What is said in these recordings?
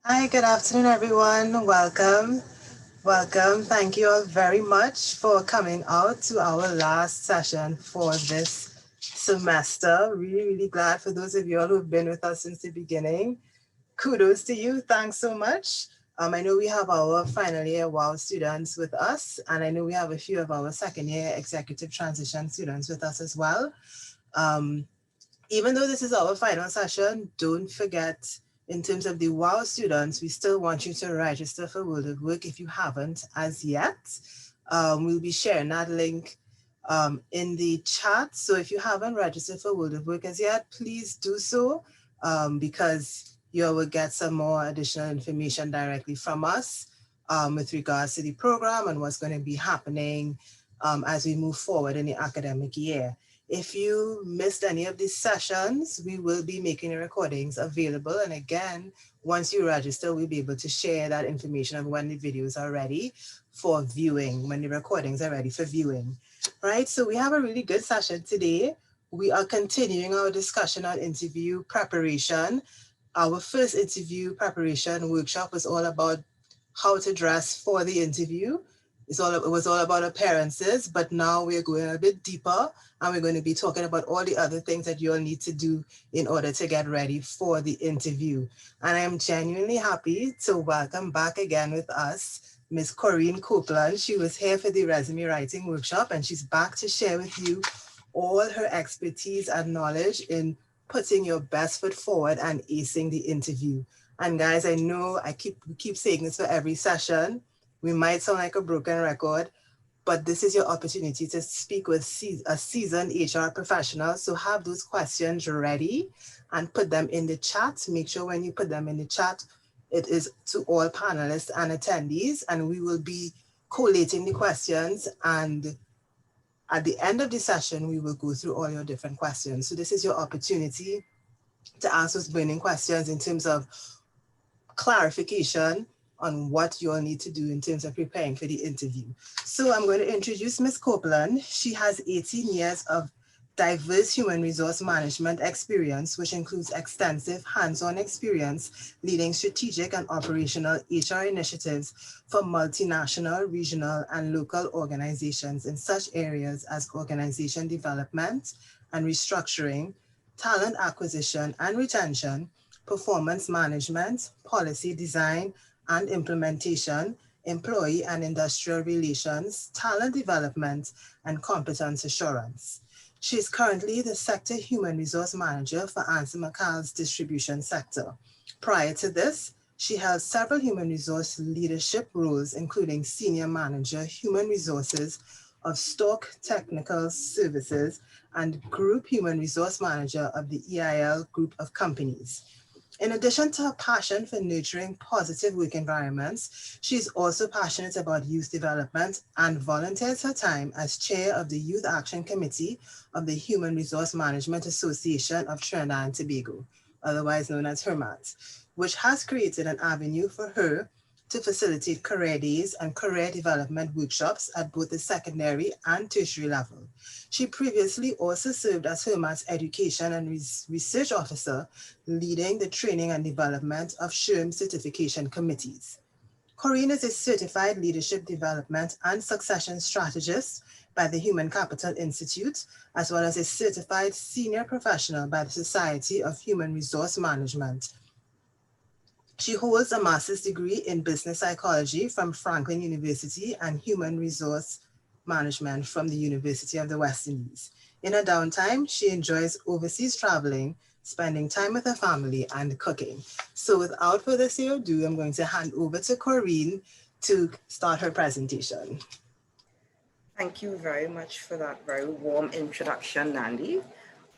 Hi, good afternoon, everyone. Welcome. Welcome. Thank you all very much for coming out to our last session for this semester. Really glad for those of you all who've been with us since the beginning. Kudos to you. Thanks so much. I know we have our final year WOW students with us, and I know we have a few of our second year executive transition students with us as well. Um, Even though this is our final session, don't forget, in terms of the WOW students, we still want you to register for World of Work if you haven't as yet. We'll be sharing that link in the chat. So if you haven't registered for World of Work as yet, please do so because you will get some more additional information directly from us with regards to the program and what's going to be happening as we move forward in the academic year. If you missed any of these sessions, we will be making the recordings available. And again, once you register, we'll be able to share that information of when the videos are ready for viewing, when the recordings are ready for viewing, right? So we have a really good session today. We are continuing our discussion on interview preparation. Our first interview preparation workshop was all about how to dress for the interview. It was all about appearances, but now we're going a bit deeper and we're going to be talking about all the other things that you'll need to do in order to get ready for the interview. And I'm genuinely happy to welcome back again with us, Ms. Corinne Copeland. She was here for the resume writing workshop and she's back to share with you all her expertise and knowledge in putting your best foot forward and acing the interview. And guys, I know we keep saying this for every session. We might sound like a broken record, but this is your opportunity to speak with a seasoned HR professional. So have those questions ready and put them in the chat. Make sure when you put them in the chat, it is to all panelists and attendees, and we will be collating the questions. And at the end of the session, we will go through all your different questions. So this is your opportunity to ask those burning questions in terms of clarification on what you'll need to do in terms of preparing for the interview. So I'm going to introduce Ms. Copeland. She has 18 years of diverse human resource management experience, which includes extensive hands-on experience leading strategic and operational HR initiatives for multinational, regional, and local organizations in such areas as organization development and restructuring, talent acquisition and retention, performance management, policy design and implementation, employee and industrial relations, talent development, and competence assurance. She is currently the Sector Human Resource Manager for Ansel McCall's distribution sector. Prior to this, she held several human resource leadership roles, including Senior Manager, Human Resources of Stock Technical Services and Group Human Resource Manager of the EIL Group of Companies. In addition to her passion for nurturing positive work environments, she is also passionate about youth development and volunteers her time as chair of the Youth Action Committee of the Human Resource Management Association of Trinidad and Tobago, otherwise known as HRMAT, which has created an avenue for her to facilitate career days and career development workshops at both the secondary and tertiary level. She previously also served as HRMAT's Education and Research Officer, leading the training and development of SHRM certification committees. Corinne is a certified leadership development and succession strategist by the Human Capital Institute, as well as a certified senior professional by the Society of Human Resource Management. She holds a master's degree in business psychology from Franklin University and human resource management from the University of the West Indies. In her downtime, she enjoys overseas traveling, spending time with her family, and cooking. So without further ado, I'm going to hand over to Corinne to start her presentation. Thank you very much for that very warm introduction, Nandi.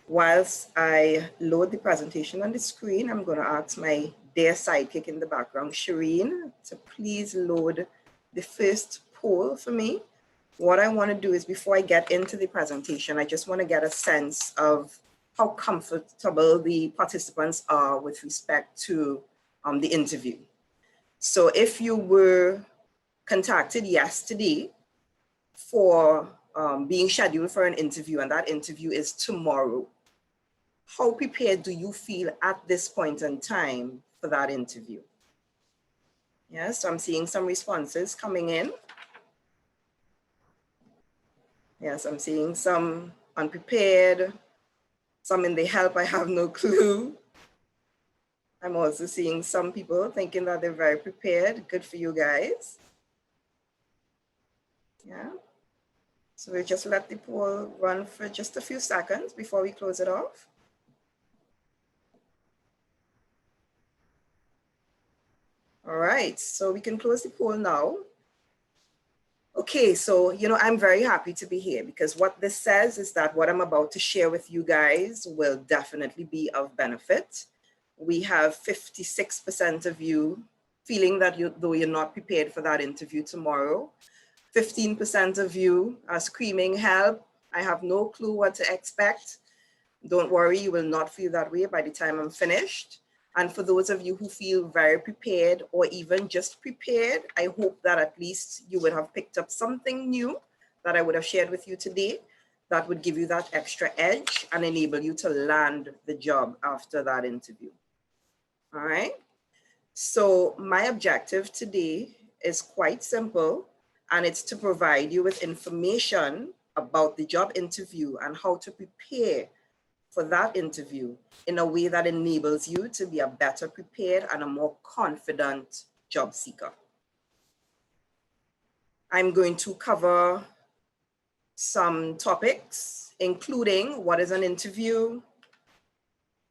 Whilst I load the presentation on the screen, I'm going to ask my dear sidekick in the background, Shireen, to please load the first poll for me. What I want to do is, before I get into the presentation, I just want to get a sense of how comfortable the participants are with respect to the interview. So if you were contacted yesterday for being scheduled for an interview, and that interview is tomorrow, how prepared do you feel at this point in time for that interview? Yes, so I'm seeing some responses coming in. Yes, I'm seeing some unprepared, some in the help, I have no clue. I'm also seeing some people thinking that they're very prepared. Good for you guys. Yeah. So we'll just let the poll run for just a few seconds before we close it off. All right, so we can close the poll now. Okay, so, I'm very happy to be here because what this says is that what I'm about to share with you guys will definitely be of benefit. We have 56% of you feeling that though you're not prepared for that interview tomorrow. 15% of you are screaming, help, I have no clue what to expect. Don't worry, you will not feel that way by the time I'm finished. And for those of you who feel very prepared or even just prepared, I hope that at least you would have picked up something new that I would have shared with you today that would give you that extra edge and enable you to land the job after that interview. All right. So my objective today is quite simple, and it's to provide you with information about the job interview and how to prepare for that interview in a way that enables you to be a better prepared and a more confident job seeker. I'm going to cover some topics, including what is an interview,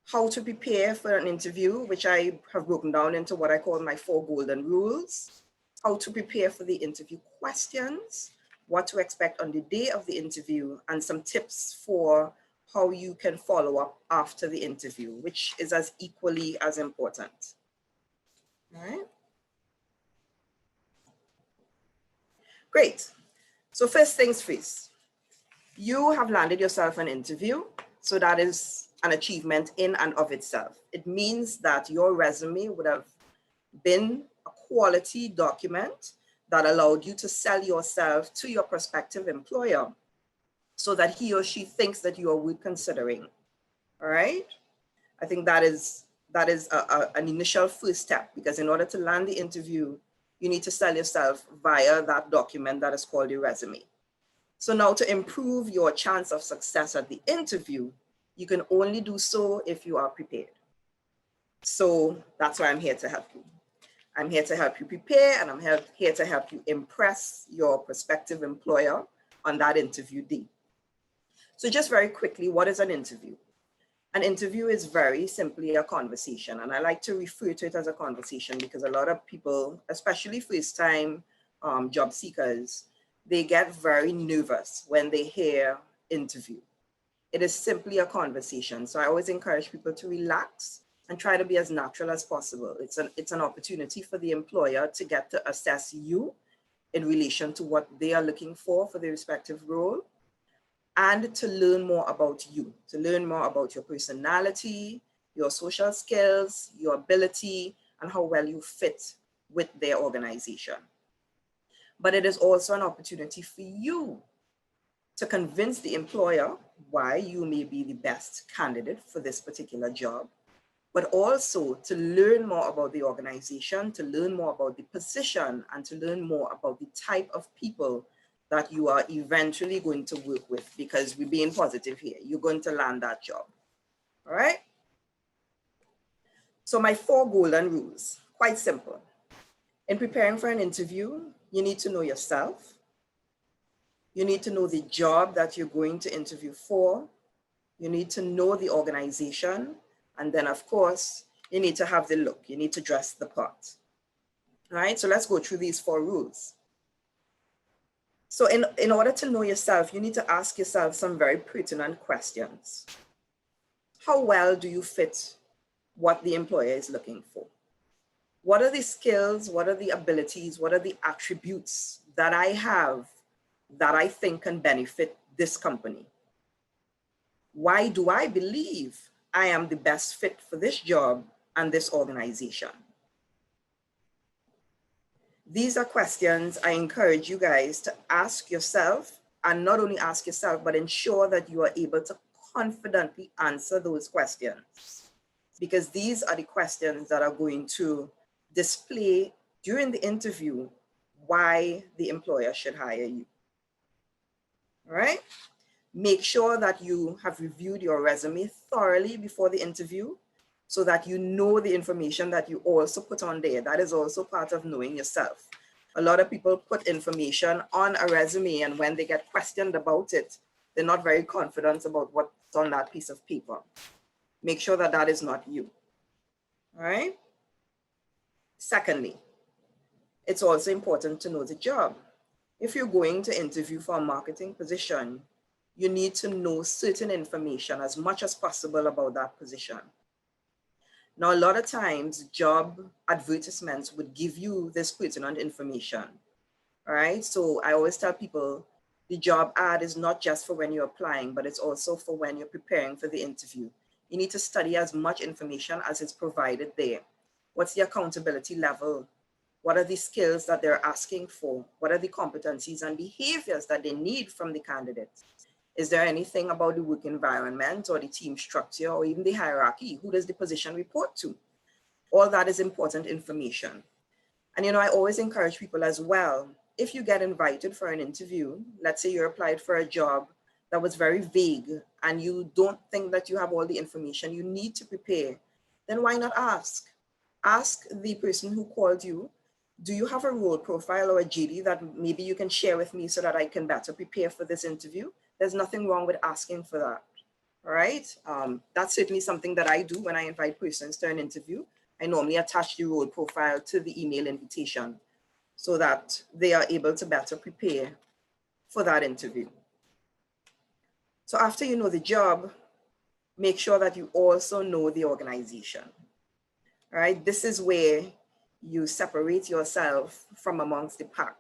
how to prepare for an interview, which I have broken down into what I call my 4 golden rules, how to prepare for the interview questions, what to expect on the day of the interview, and some tips for how you can follow up after the interview, which is as equally as important. All right. Great. So first things first, you have landed yourself an interview. So that is an achievement in and of itself. It means that your resume would have been a quality document that allowed you to sell yourself to your prospective employer so that he or she thinks that you are worth considering. All right. I think that is an initial first step, because in order to land the interview, you need to sell yourself via that document that is called a resume. So now, to improve your chance of success at the interview, you can only do so if you are prepared. So that's why I'm here to help you. I'm here to help you prepare, and I'm here to help you impress your prospective employer on that interview day. So just very quickly, what is an interview? An interview is very simply a conversation, and I like to refer to it as a conversation because a lot of people, especially first-time job seekers, they get very nervous when they hear interview. It is simply a conversation. So I always encourage people to relax and try to be as natural as possible. It's an opportunity for the employer to get to assess you in relation to what they are looking for the respective role, and to learn more about you, to learn more about your personality, your social skills, your ability, and how well you fit with their organization. But it is also an opportunity for you to convince the employer why you may be the best candidate for this particular job, but also to learn more about the organization, to learn more about the position, and to learn more about the type of people that you are eventually going to work with, because we're being positive here. You're going to land that job. All right. So my 4 golden rules, quite simple. In preparing for an interview, you need to know yourself. You need to know the job that you're going to interview for. You need to know the organization. And then, of course, you need to have the look. You need to dress the part. All right, so let's go through these 4 rules. So in order to know yourself, you need to ask yourself some very pertinent questions. How well do you fit what the employer is looking for? What are the skills? What are the abilities? What are the attributes that I have that I think can benefit this company? Why do I believe I am the best fit for this job and this organization? These are questions I encourage you guys to ask yourself, and not only ask yourself, but ensure that you are able to confidently answer those questions, because these are the questions that are going to display during the interview why the employer should hire you. All right? Make sure that you have reviewed your resume thoroughly before the interview so that you know the information that you also put on there. That is also part of knowing yourself. A lot of people put information on a resume, and when they get questioned about it, they're not very confident about what's on that piece of paper. Make sure that that is not you. All right? Secondly, it's also important to know the job. If you're going to interview for a marketing position, you need to know certain information as much as possible about that position. Now, a lot of times, job advertisements would give you this pertinent information, all right? So I always tell people the job ad is not just for when you're applying, but it's also for when you're preparing for the interview. You need to study as much information as is provided there. What's the accountability level? What are the skills that they're asking for? What are the competencies and behaviors that they need from the candidates? Is there anything about the work environment or the team structure or even the hierarchy? Who does the position report to? All that is important information. And I always encourage people as well, if you get invited for an interview, let's say you're applied for a job that was very vague and you don't think that you have all the information you need to prepare, then why not ask? Ask the person who called you, do you have a role profile or a JD that maybe you can share with me so that I can better prepare for this interview? There's nothing wrong with asking for that, all right? That's certainly something that I do when I invite persons to an interview. I normally attach the role profile to the email invitation so that they are able to better prepare for that interview. So after you know the job, make sure that you also know the organization, all right? This is where you separate yourself from amongst the pack.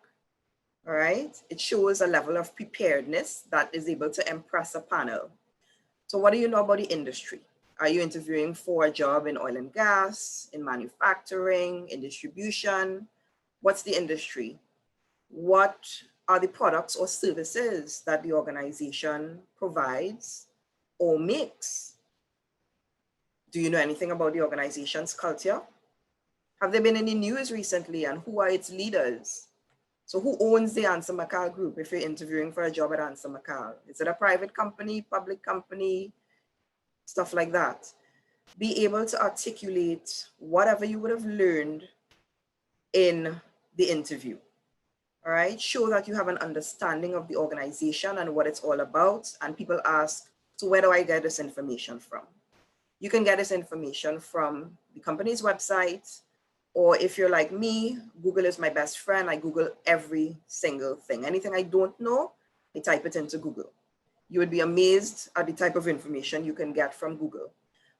All right, it shows a level of preparedness that is able to impress a panel. So what do you know about the industry? Are you interviewing for a job in oil and gas, in manufacturing, in distribution? What's the industry? What are the products or services that the organization provides or makes? Do you know anything about the organization's culture? Have there been any news recently, and who are its leaders? So who owns the Answer McCall group if you're interviewing for a job at Answer McCall? Is it a private company, public company, stuff like that? Be able to articulate whatever you would have learned in the interview, all right? Show that you have an understanding of the organization and what it's all about. And people ask, so where do I get this information from? You can get this information from the company's website, or if you're like me, Google is my best friend. I Google every single thing. Anything I don't know, I type it into Google. You would be amazed at the type of information you can get from Google.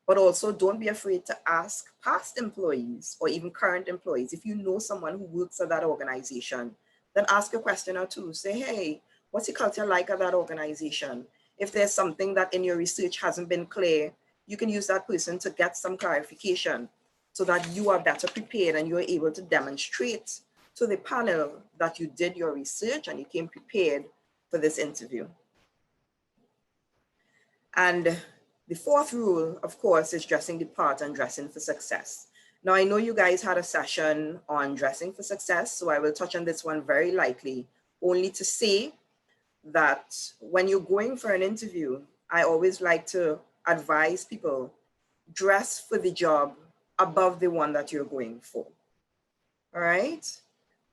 But also don't be afraid to ask past employees or even current employees. If you know someone who works at that organization, then ask a question or two. Say, hey, what's the culture like at that organization? If there's something that in your research hasn't been clear, you can use that person to get some clarification, so that you are better prepared and you're able to demonstrate to the panel that you did your research and you came prepared for this interview. And the fourth rule, of course, is dressing the part and dressing for success. Now, I know you guys had a session on dressing for success, so I will touch on this one very lightly, only to say that when you're going for an interview, I always like to advise people, dress for the job above the one that you're going for, all right?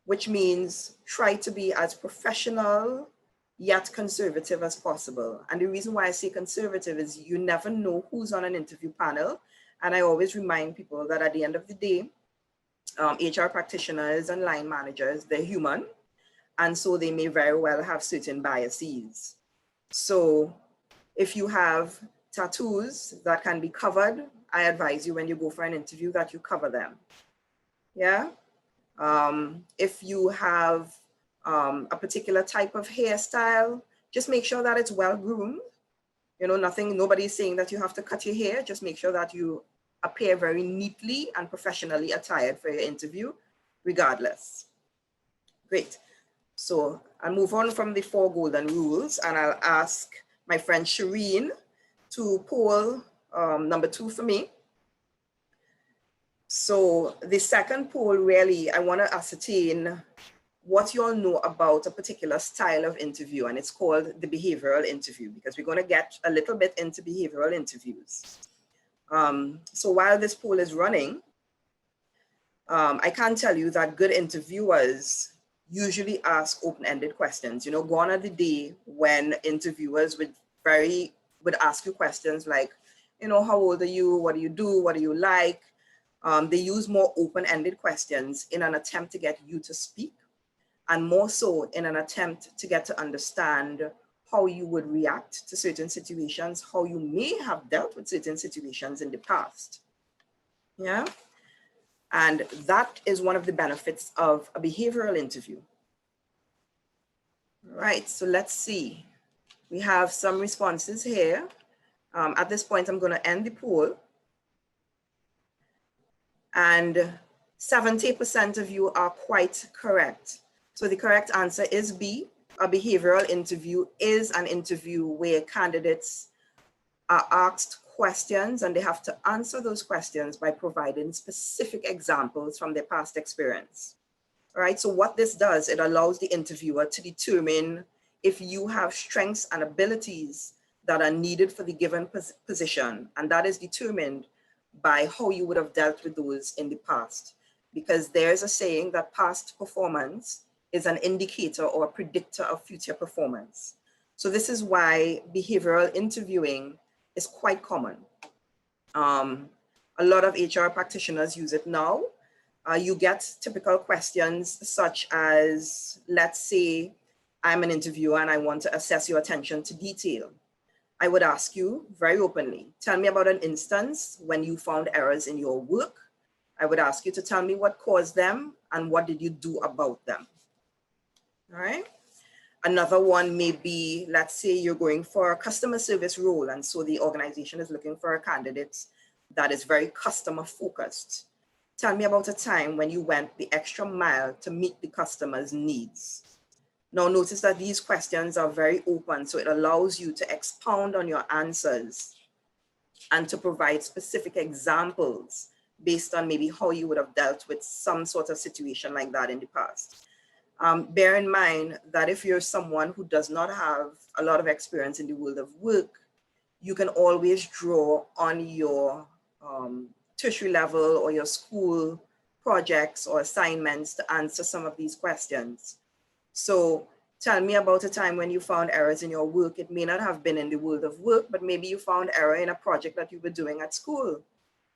Which means try to be as professional yet conservative as possible. And the reason why I say conservative is you never know who's on an interview panel. And I always remind people that at the end of the day, HR practitioners and line managers, they're human. And so they may very well have certain biases. So if you have tattoos that can be covered, I advise you when you go for an interview that you cover them. Yeah. If you have a particular type of hairstyle, just make sure that it's well groomed. Nobody's saying that you have to cut your hair. Just make sure that you appear very neatly and professionally attired for your interview, regardless. Great. So I'll move on from the 4 golden rules, and I'll ask my friend Shireen to poll number 2 for me. So the second poll, really, I want to ascertain what you all know about a particular style of interview, and it's called the behavioral interview, because we're going to get a little bit into behavioral interviews. So while this poll is running, I can tell you that good interviewers usually ask open-ended questions. You know, gone are the day when interviewers would ask you questions like, you know, how old are you? What do you do? What do you like? They use more open-ended questions in an attempt to get you to speak, and more so in an attempt to get to understand how you would react to certain situations, how you may have dealt with certain situations in the past. Yeah. And that is one of the benefits of a behavioral interview. All right, so let's see. We have some responses here. At this point, I'm going to end the poll. And 70% of you are quite correct. So the correct answer is B. A behavioral interview is an interview where candidates are asked questions and they have to answer those questions by providing specific examples from their past experience. All right, so what this does, it allows the interviewer to determine if you have strengths and abilities that are needed for the given position, and that is determined by how you would have dealt with those in the past. Because there's a saying that past performance is an indicator or a predictor of future performance. So this is why behavioral interviewing is quite common. A lot of HR practitioners use it now. You get typical questions such as, let's say I'm an interviewer and I want to assess your attention to detail. I would ask you very openly, tell me about an instance when you found errors in your work. I would ask you to tell me what caused them and what did you do about them. All right. Another one may be, let's say you're going for a customer service role, and so the organization is looking for a candidate that is very customer focused. Tell me about a time when you went the extra mile to meet the customer's needs. Now notice that these questions are very open, so it allows you to expound on your answers and to provide specific examples based on maybe how you would have dealt with some sort of situation like that in the past. Bear in mind that if you're someone who does not have a lot of experience in the world of work, you can always draw on your tertiary level or your school projects or assignments to answer some of these questions. So tell me about a time when you found errors in your work. It may not have been in the world of work, but maybe you found error in a project that you were doing at school.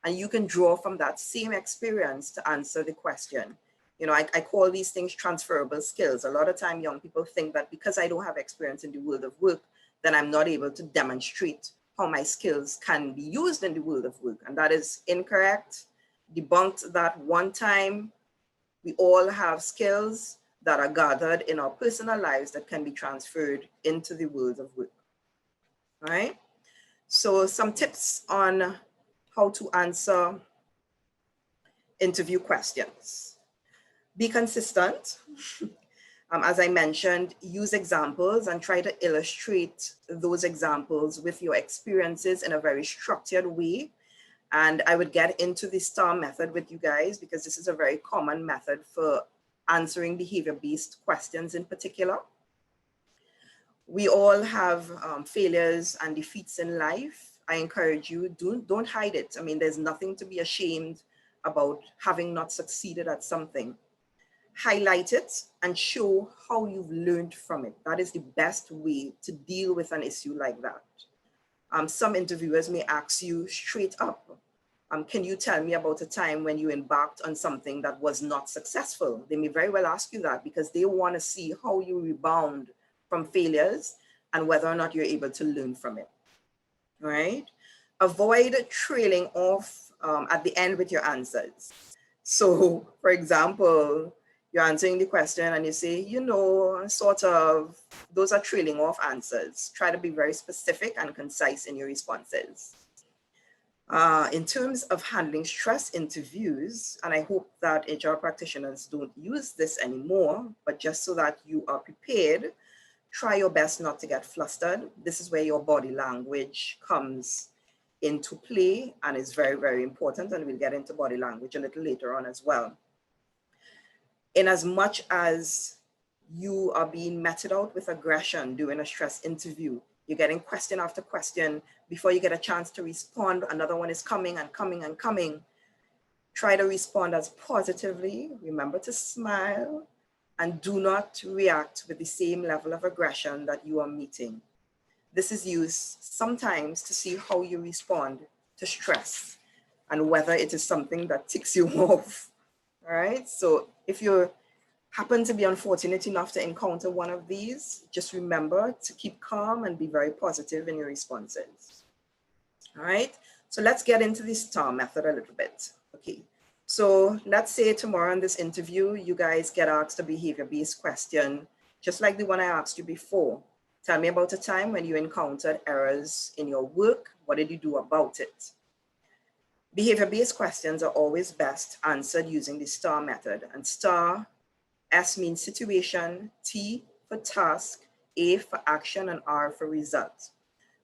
And you can draw from that same experience to answer the question. You know, I call these things transferable skills. A lot of time young people think that because I don't have experience in the world of work, then I'm not able to demonstrate how my skills can be used in the world of work. And that is incorrect. Debunked that one time. We all have skills that are gathered in our personal lives that can be transferred into the world of work. All right. So some tips on how to answer interview questions. Be consistent. As I mentioned, use examples and try to illustrate those examples with your experiences in a very structured way. And I would get into the STAR method with you guys because this is a very common method for answering behavior-based questions in particular. We all have failures and defeats in life. I encourage you, don't hide it. I mean, there's nothing to be ashamed about having not succeeded at something. Highlight it and show how you've learned from it. That is the best way to deal with an issue like that. Some interviewers may ask you straight up, can you tell me about a time when you embarked on something that was not successful? They may very well ask you that because they want to see how you rebound from failures and whether or not you're able to learn from it. All right? Avoid trailing off at the end with your answers. So, for example, you're answering the question and you say, you know, sort of, those are trailing off answers. Try to be very specific and concise in your responses. In terms of handling stress interviews, and I hope that HR practitioners don't use this anymore, but just so that you are prepared, try your best not to get flustered. This is where your body language comes into play and is very, very important. And we'll get into body language a little later on as well. In as much as you are being meted out with aggression during a stress interview, you're getting question after question. Before you get a chance to respond, another one is coming and coming and coming. Try to respond as positively. Remember to smile and do not react with the same level of aggression that you are meeting. This is used sometimes to see how you respond to stress and whether it is something that ticks you off. All right. So if you happen to be unfortunate enough to encounter one of these, just remember to keep calm and be very positive in your responses. All right. So let's get into the STAR method a little bit. Okay. So let's say tomorrow in this interview, you guys get asked a behavior-based question, just like the one I asked you before. Tell me about a time when you encountered errors in your work. What did you do about it? Behavior-based questions are always best answered using the STAR method. And STAR, S means situation, T for task, A for action, and R for result.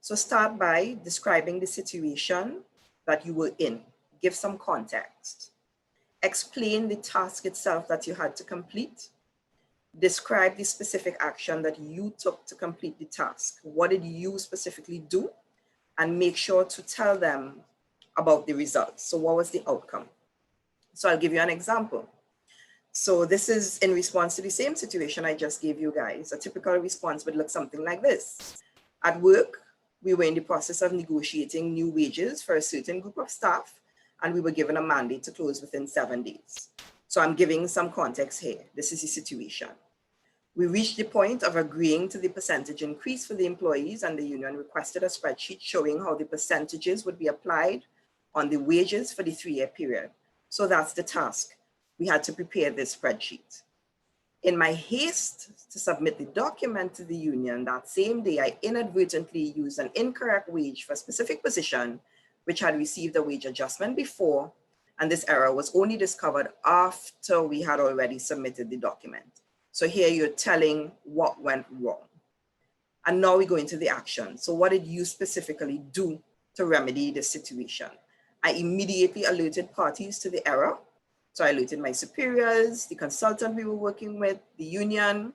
So start by describing the situation that you were in. Give some context. Explain the task itself that you had to complete. Describe the specific action that you took to complete the task. What did you specifically do? And make sure to tell them about the results. So what was the outcome? So I'll give you an example. So this is in response to the same situation I just gave you guys. A typical response would look something like this. At work, we were in the process of negotiating new wages for a certain group of staff, and we were given a mandate to close within 7 days. So I'm giving some context here. This is the situation. We reached the point of agreeing to the percentage increase for the employees, and the union requested a spreadsheet showing how the percentages would be applied on the wages for the 3-year period. So that's the task. We had to prepare this spreadsheet. In my haste to submit the document to the union that same day, I inadvertently used an incorrect wage for a specific position, which had received a wage adjustment before, and this error was only discovered after we had already submitted the document. So here you're telling what went wrong. And now we go into the action. So what did you specifically do to remedy this situation? I immediately alerted parties to the error. So I alerted my superiors, the consultant we were working with, the union.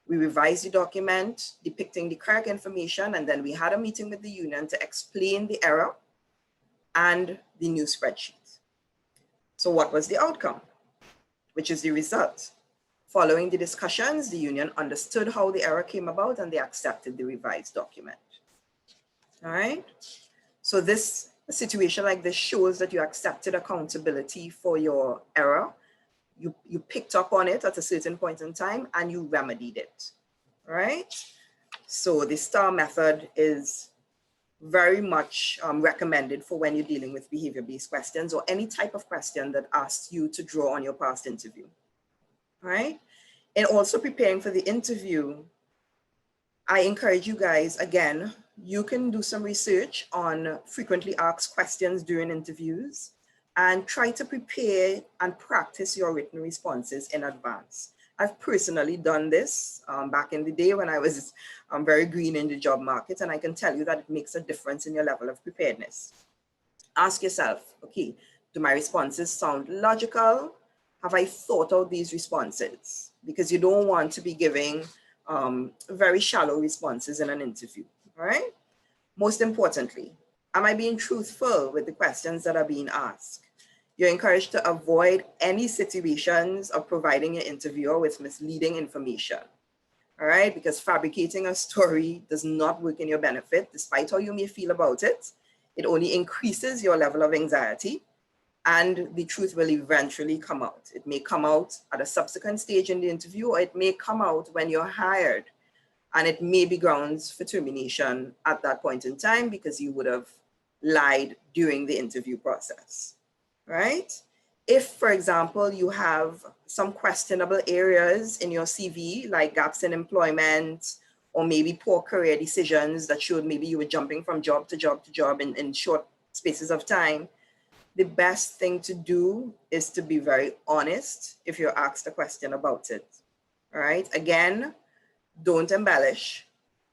We revised the document depicting the correct information, and then we had a meeting with the union to explain the error and the new spreadsheet. So what was the outcome, which is the result? Following the discussions, the union understood how the error came about and they accepted the revised document. All right. So a situation like this shows that you accepted accountability for your error. You picked up on it at a certain point in time and you remedied it. All right. So the STAR method is very much recommended for when you're dealing with behavior-based questions or any type of question that asks you to draw on your past interview. Right? And also preparing for the interview, I encourage you guys, again, you can do some research on frequently asked questions during interviews and try to prepare and practice your written responses in advance. I've personally done this back in the day when I was very green in the job market, and I can tell you that it makes a difference in your level of preparedness. Ask yourself, okay, do my responses sound logical? Have I thought out these responses? Because you don't want to be giving very shallow responses in an interview, all right? Most importantly, am I being truthful with the questions that are being asked? You're encouraged to avoid any situations of providing your interviewer with misleading information, all right? Because fabricating a story does not work in your benefit, despite how you may feel about it. It only increases your level of anxiety, and the truth will eventually come out. It may come out at a subsequent stage in the interview, or it may come out when you're hired, and it may be grounds for termination at that point in time because you would have lied during the interview process, right? If, for example, you have some questionable areas in your CV, like gaps in employment, or maybe poor career decisions that showed maybe you were jumping from job to job to job in short spaces of time, the best thing to do is to be very honest if you're asked a question about it. All right. Again, don't embellish.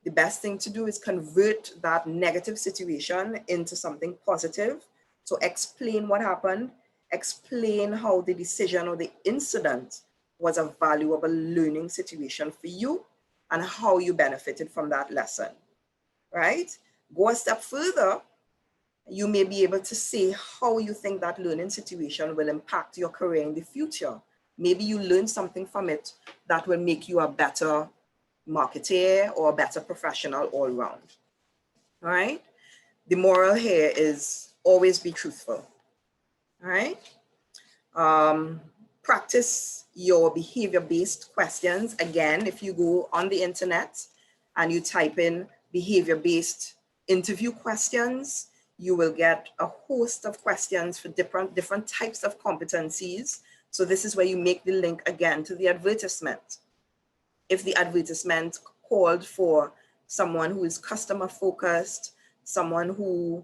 The best thing to do is convert that negative situation into something positive. So explain what happened, explain how the decision or the incident was a valuable learning situation for you and how you benefited from that lesson, right? Go a step further. You may be able to say how you think that learning situation will impact your career in the future. Maybe you learn something from it that will make you a better marketer or a better professional all round. All right. The moral here is always be truthful. All right. Practice your behavior-based questions. Again, if you go on the internet and you type in behavior-based interview questions, you will get a host of questions for different types of competencies. So this is where you make the link again to the advertisement. If the advertisement called for someone who is customer focused, someone who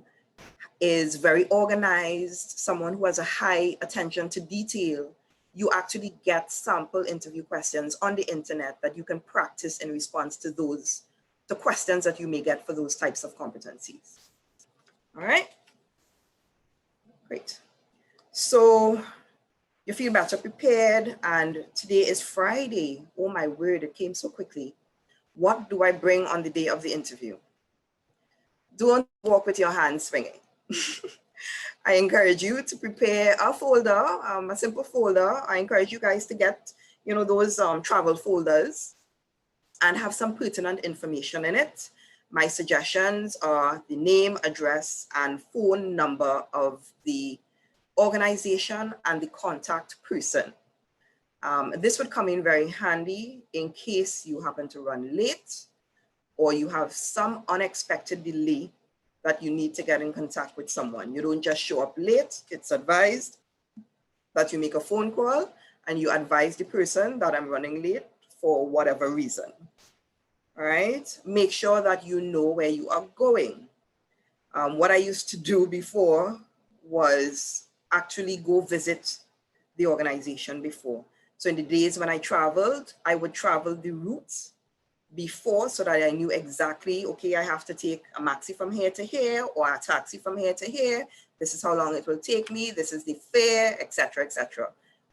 is very organized, someone who has a high attention to detail, you actually get sample interview questions on the internet that you can practice in response to the questions that you may get for those types of competencies. All right, great. So you feel better prepared, and today is Friday. Oh my word, it came so quickly. What do I bring on the day of the interview? Don't walk with your hands swinging. I encourage you to prepare a folder, a simple folder. I encourage you guys to get, those travel folders and have some pertinent information in it. My suggestions are the name, address, and phone number of the organization and the contact person. This would come in very handy in case you happen to run late or you have some unexpected delay that you need to get in contact with someone. You don't just show up late. It's advised that you make a phone call and you advise the person that I'm running late for whatever reason. All right, make sure that you know where you are going. What I used to do before was actually go visit the organization before. So in the days when I traveled, I would travel the routes before so that I knew exactly, okay, I have to take a maxi from here to here or a taxi from here to here. This is how long it will take me. This is the fare, etc., etc.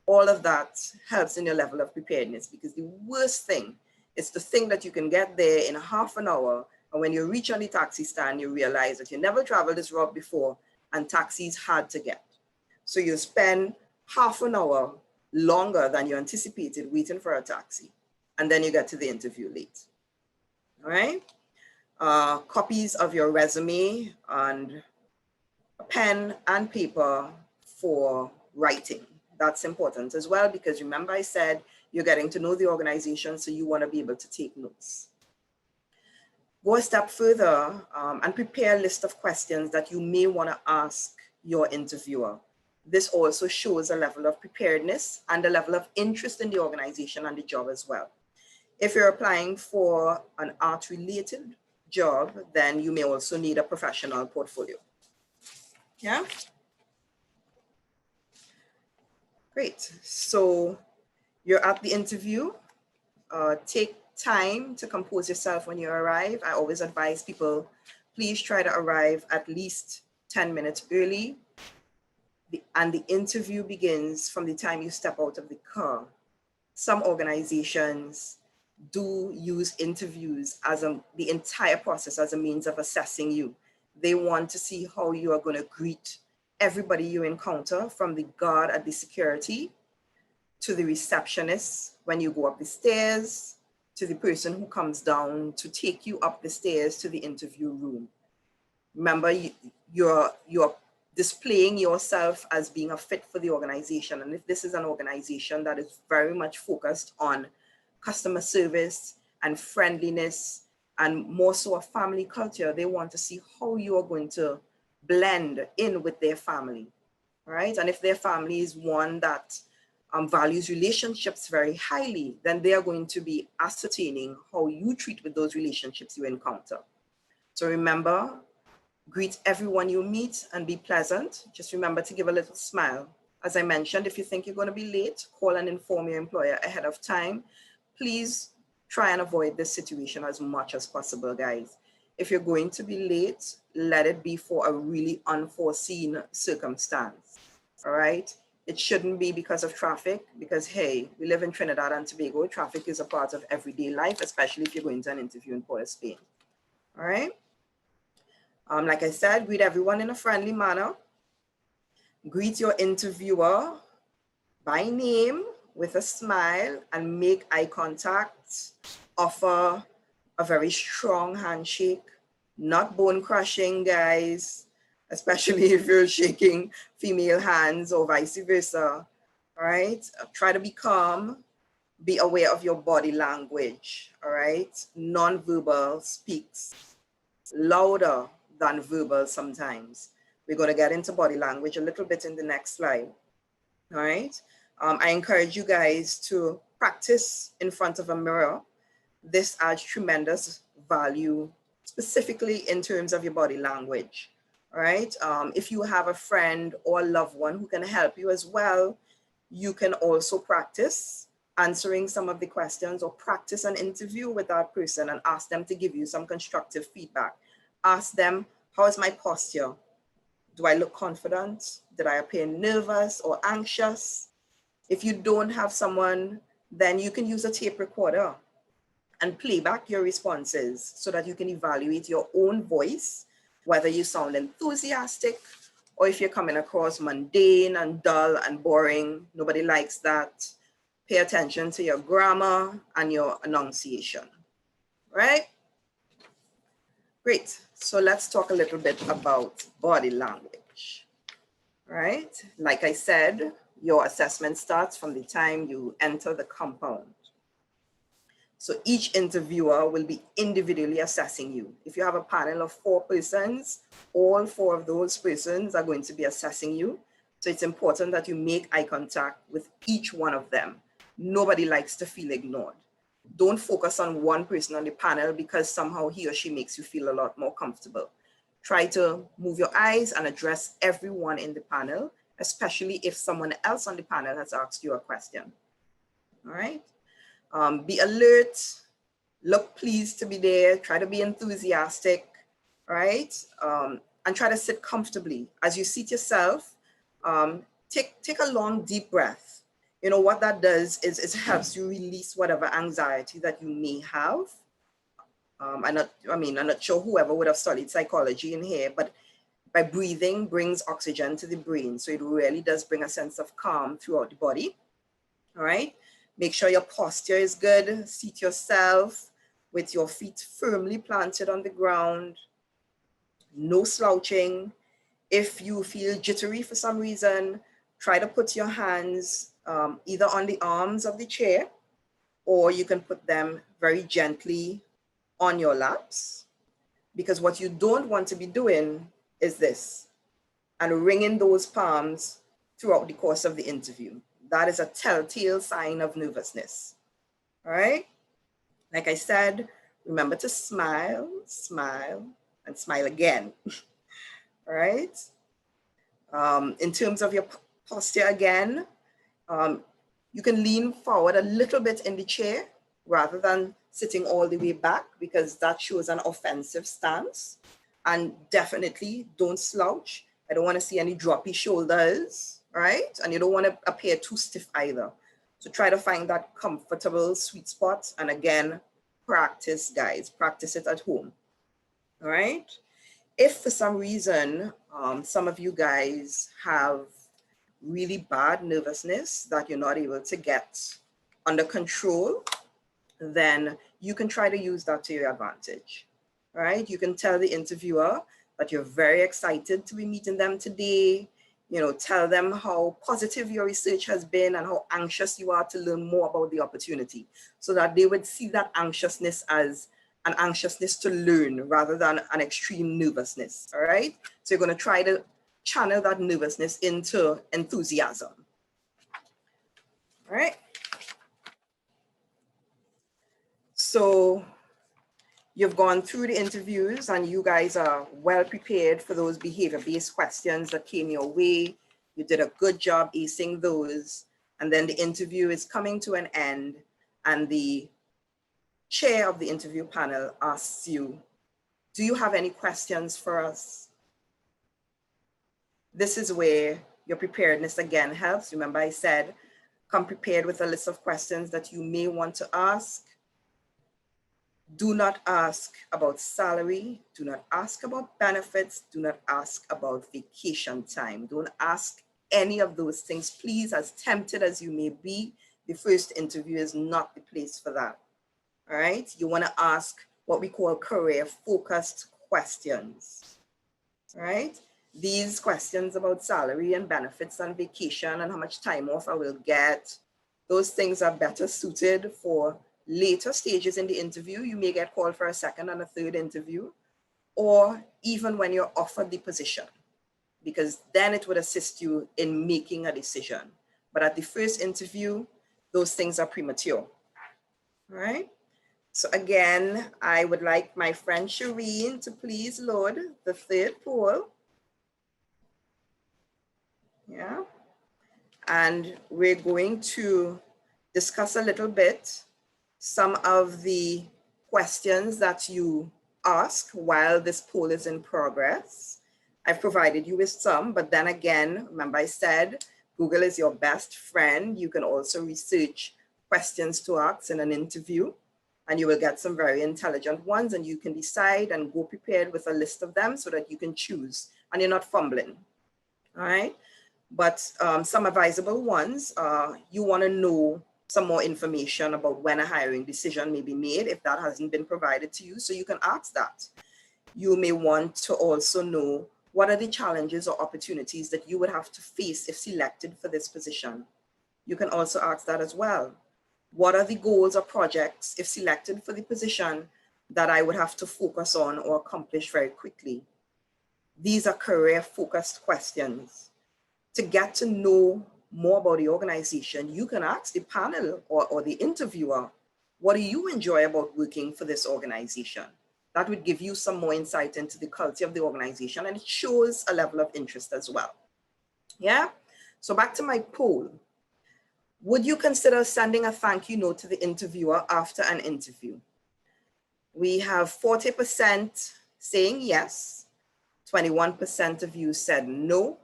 All of that helps in your level of preparedness, because the worst thing is to think that you can get there in half an hour, and when you reach on the taxi stand, you realize that you never traveled this route before and taxis hard to get. So you spend half an hour longer than you anticipated waiting for a taxi, and then you get to the interview late. All right. Copies of your resume and a pen and paper for writing. That's important as well, because remember I said you're getting to know the organization, so you want to be able to take notes. Go a step further and prepare a list of questions that you may want to ask your interviewer. This also shows a level of preparedness and a level of interest in the organization and the job as well. If you're applying for an art-related job, then you may also need a professional portfolio. Yeah? Great. So you're at the interview. Take time to compose yourself when you arrive. I always advise people, please try to arrive at least 10 minutes early. And the interview begins from the time you step out of the car. Some organizations do use interviews as the entire process as a means of assessing you. They want to see how you are going to greet everybody you encounter, from the guard at the security to the receptionist when you go up the stairs, to the person who comes down to take you up the stairs to the interview room. Remember, you're displaying yourself as being a fit for the organization. And if this is an organization that is very much focused on customer service and friendliness, and more so a family culture, they want to see how you are going to blend in with their family, right? And if their family is one that values relationships very highly, then they are going to be ascertaining how you treat with those relationships you encounter. So remember, greet everyone you meet and be pleasant. Just remember to give a little smile. As I mentioned, if you think you're going to be late, call and inform your employer ahead of time. Please try and avoid this situation as much as possible, guys. If you're going to be late, let it be for a really unforeseen circumstance, all right? It shouldn't be because of traffic, because hey, we live in Trinidad and Tobago. Traffic is a part of everyday life, especially if you're going to an interview in Port of Spain, all right? Like I said, greet everyone in a friendly manner. Greet your interviewer by name with a smile and make eye contact. Offer a very strong handshake, not bone crushing, guys, especially if you're shaking female hands or vice versa. All right, try to be calm, be aware of your body language. All right, non-verbal speaks louder than verbal sometimes. We're going to get into body language a little bit in the next slide. All right. I encourage you guys to practice in front of a mirror. This adds tremendous value, specifically in terms of your body language. All right. If you have a friend or a loved one who can help you as well, you can also practice answering some of the questions or practice an interview with that person and ask them to give you some constructive feedback. Ask them, how is my posture? Do I look confident? Did I appear nervous or anxious? If you don't have someone, then you can use a tape recorder and play back your responses so that you can evaluate your own voice, whether you sound enthusiastic or if you're coming across mundane and dull and boring. Nobody likes that. Pay attention to your grammar and your enunciation, right? Great. So let's talk a little bit about body language, right? Like I said, your assessment starts from the time you enter the compound. So each interviewer will be individually assessing you. If you have a panel of 4 persons, all 4 of those persons are going to be assessing you. So it's important that you make eye contact with each one of them. Nobody likes to feel ignored. Don't focus on one person on the panel because somehow he or she makes you feel a lot more comfortable. Try to move your eyes and address everyone in the panel, especially if someone else on the panel has asked you a question. All right. Be alert, look pleased to be there, try to be enthusiastic, right? And try to sit comfortably. As you seat yourself, take a long, deep breath. You know, what that does is it helps you release whatever anxiety that you may have. I'm not sure whoever would have studied psychology in here, but by breathing brings oxygen to the brain. So it really does bring a sense of calm throughout the body. All right. Make sure your posture is good. Seat yourself with your feet firmly planted on the ground. No slouching. If you feel jittery for some reason, try to put your hands either on the arms of the chair, or you can put them very gently on your laps. Because what you don't want to be doing is this, and wringing those palms throughout the course of the interview. That is a telltale sign of nervousness. All right. Like I said, remember to smile, smile, and smile again. All right. In terms of your posture again, you can lean forward a little bit in the chair rather than sitting all the way back, because that shows an offensive stance. And definitely don't slouch. I don't want to see any droppy shoulders, right? And you don't want to appear too stiff either. So try to find that comfortable sweet spot. And again, practice, guys. Practice it at home. All right. If for some reason, some of you guys have really bad nervousness that you're not able to get under control, then you can try to use that to your advantage. All right. You can tell the interviewer that you're very excited to be meeting them today. You know, tell them how positive your research has been and how anxious you are to learn more about the opportunity, so that they would see that anxiousness as an anxiousness to learn rather than an extreme nervousness. All right. So you're going to try to channel that nervousness into enthusiasm. All right. So you've gone through the interviews and you guys are well prepared for those behavior-based questions that came your way. You did a good job acing those. And then the interview is coming to an end and the chair of the interview panel asks you, do you have any questions for us? This is where your preparedness again helps. Remember I said, come prepared with a list of questions that you may want to ask. Do not ask about salary. Do not ask about benefits. Do not ask about vacation time. Don't ask any of those things. Please, as tempted as you may be, the first interview is not the place for that. All right. You want to ask what we call career focused questions. All right. These questions about salary and benefits and vacation and how much time off I will get, those things are better suited for later stages in the interview. You may get called for a second and a third interview, or even when you're offered the position, because then it would assist you in making a decision. But at the first interview, those things are premature. All right. So again, I would like my friend Shireen to please load the third poll. Yeah. And we're going to discuss a little bit some of the questions that you ask while this poll is in progress. I've provided you with some, but then again, remember I said, Google is your best friend. You can also research questions to ask in an interview, and you will get some very intelligent ones, and you can decide and go prepared with a list of them so that you can choose and you're not fumbling. All right. But some advisable ones, you want to know some more information about when a hiring decision may be made if that hasn't been provided to you. So you can ask that. You may want to also know what are the challenges or opportunities that you would have to face if selected for this position. You can also ask that as well. What are the goals or projects if selected for the position that I would have to focus on or accomplish very quickly? These are career focused questions. To get to know more about the organization, you can ask the panel or the interviewer, what do you enjoy about working for this organization? That would give you some more insight into the culture of the organization, and it shows a level of interest as well. Yeah. So back to my poll. Would you consider sending a thank you note to the interviewer after an interview? We have 40% saying yes, 21% of you said no,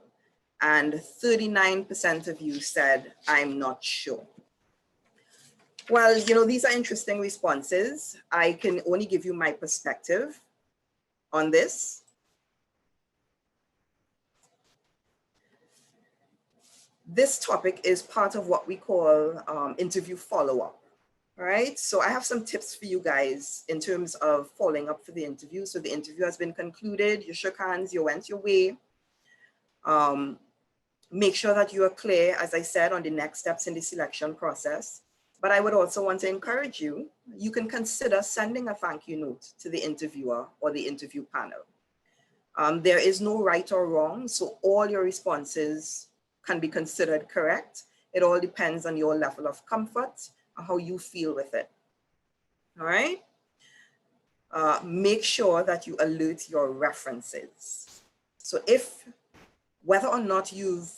and 39% of you said, I'm not sure. Well, you know, these are interesting responses. I can only give you my perspective on this. This topic is part of what we call interview follow-up. All right, so I have some tips for you guys in terms of following up for the interview. So the interview has been concluded, you shook hands, you went your way. Make sure that you are clear, as I said, on the next steps in the selection process. But I would also want to encourage you, you can consider sending a thank you note to the interviewer or the interview panel. There is no right or wrong, so all your responses can be considered correct. It all depends on your level of comfort and how you feel with it. All right? Make sure that you alert your references. So whether or not you've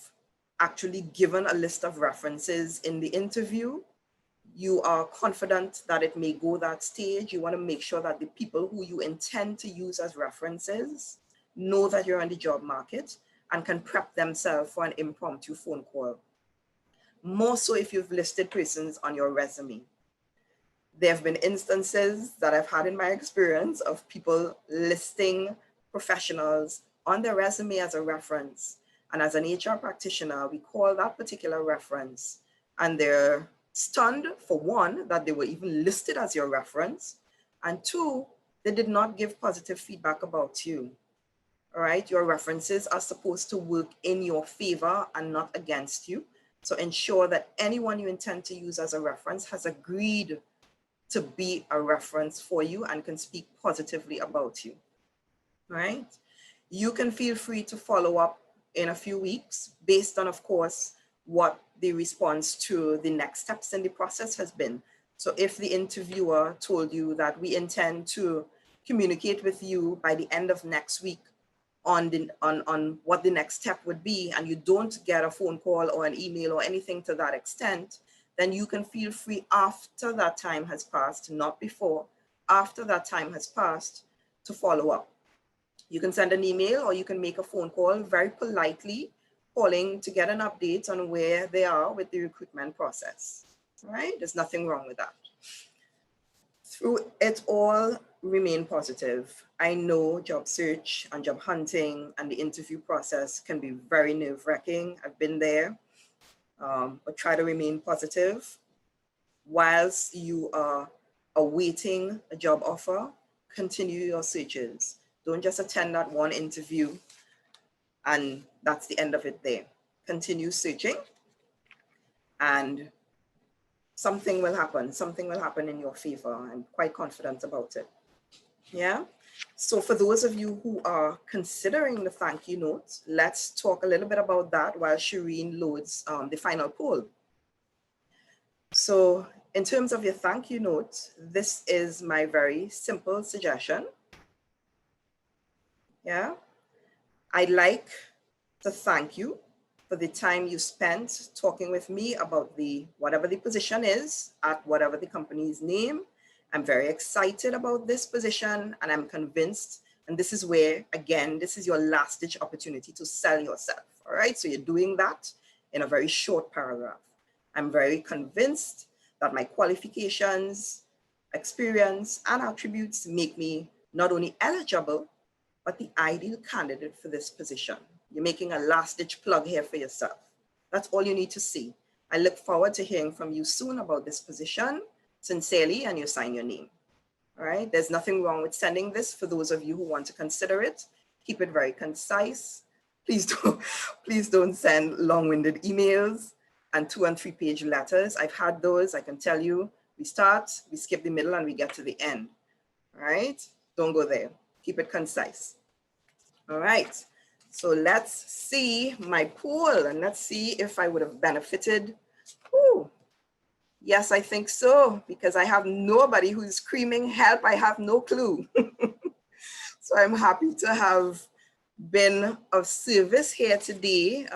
actually given a list of references in the interview, you are confident that it may go that stage. You want to make sure that the people who you intend to use as references know that you're on the job market and can prep themselves for an impromptu phone call. More so if you've listed persons on your resume. There have been instances that I've had in my experience of people listing professionals on their resume as a reference. And as an HR practitioner, we call that particular reference, and they're stunned, for one, that they were even listed as your reference, and two, they did not give positive feedback about you. All right, your references are supposed to work in your favor and not against you. So ensure that anyone you intend to use as a reference has agreed to be a reference for you and can speak positively about you. All right, you can feel free to follow up in a few weeks based on, of course, what the response to the next steps in the process has been. So if the interviewer told you that we intend to communicate with you by the end of next week on what the next step would be, and you don't get a phone call or an email or anything to that extent, then you can feel free after that time has passed, not before, after that time has passed, to follow up. You can send an email or you can make a phone call, very politely calling to get an update on where they are with the recruitment process, right? There's nothing wrong with that. Through it all, remain positive. I know job search and job hunting and the interview process can be very nerve-wracking. I've been there, but try to remain positive. Whilst you are awaiting a job offer, continue your searches. Don't just attend that one interview and that's the end of it there. Continue searching and something will happen. Something will happen in your favor. I'm quite confident about it. Yeah. So for those of you who are considering the thank you notes, let's talk a little bit about that while Shireen loads the final poll. So in terms of your thank you note, this is my very simple suggestion. Yeah. I'd like to thank you for the time you spent talking with me about whatever the position is at whatever the company's name. I'm very excited about this position and I'm convinced, and this is where, again, this is your last ditch opportunity to sell yourself, all right? So you're doing that in a very short paragraph. I'm very convinced that my qualifications, experience, and attributes make me not only eligible, but the ideal candidate for this position. You're making a last-ditch plug here for yourself. That's all you need to see. I look forward to hearing from you soon about this position. Sincerely, and you sign your name. All right, there's nothing wrong with sending this for those of you who want to consider it. Keep it very concise. Please don't send long-winded emails and 2- and 3-page letters. I've had those, I can tell you. We start, we skip the middle, and we get to the end. All right, don't go there. Keep it concise. All right, so let's see my poll and let's see if I would have benefited. Ooh. Yes, I think so, because I have nobody who's screaming help. I have no clue. So I'm happy to have been of service here today.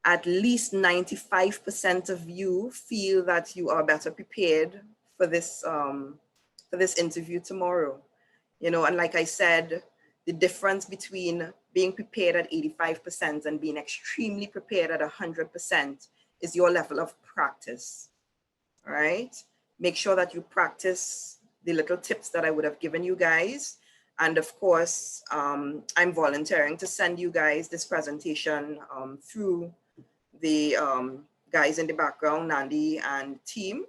At least 95% of you feel that you are better prepared for this interview tomorrow. You know, and like I said, the difference between being prepared at 85% and being extremely prepared at 100% is your level of practice. All right. Make sure that you practice the little tips that I would have given you guys. And of course, I'm volunteering to send you guys this presentation through the guys in the background, Nandi and team,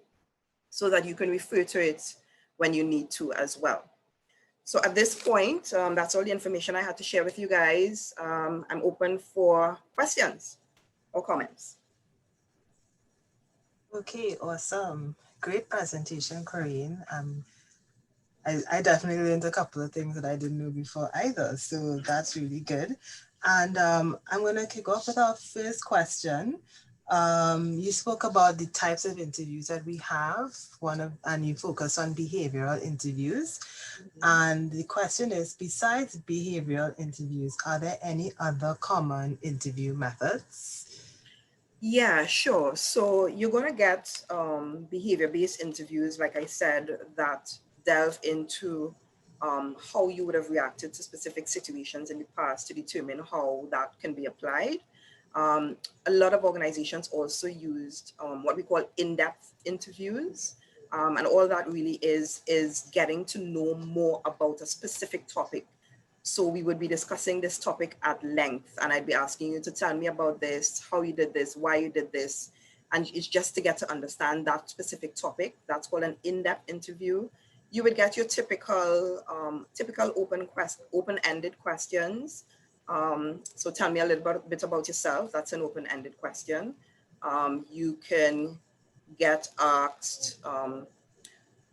so that you can refer to it when you need to as well. So at this point, that's all the information I had to share with you guys. I'm open for questions or comments. Okay, awesome. Great presentation, Corinne. I definitely learned a couple of things that I didn't know before either. So that's really good. And I'm going to kick off with our first question. You spoke about the types of interviews that we have, and you focus on behavioral interviews. And the question is, besides behavioral interviews, are there any other common interview methods? Yeah, sure. So you're going to get behavior-based interviews, like I said, that delve into how you would have reacted to specific situations in the past to determine how that can be applied. A lot of organizations also used what we call in-depth interviews. And all that really is getting to know more about a specific topic. So we would be discussing this topic at length, and I'd be asking you to tell me about this, how you did this, why you did this. And it's just to get to understand that specific topic. That's called an in-depth interview. You would get your typical open-ended questions. So tell me a little bit about yourself. That's an open-ended question. You can get asked,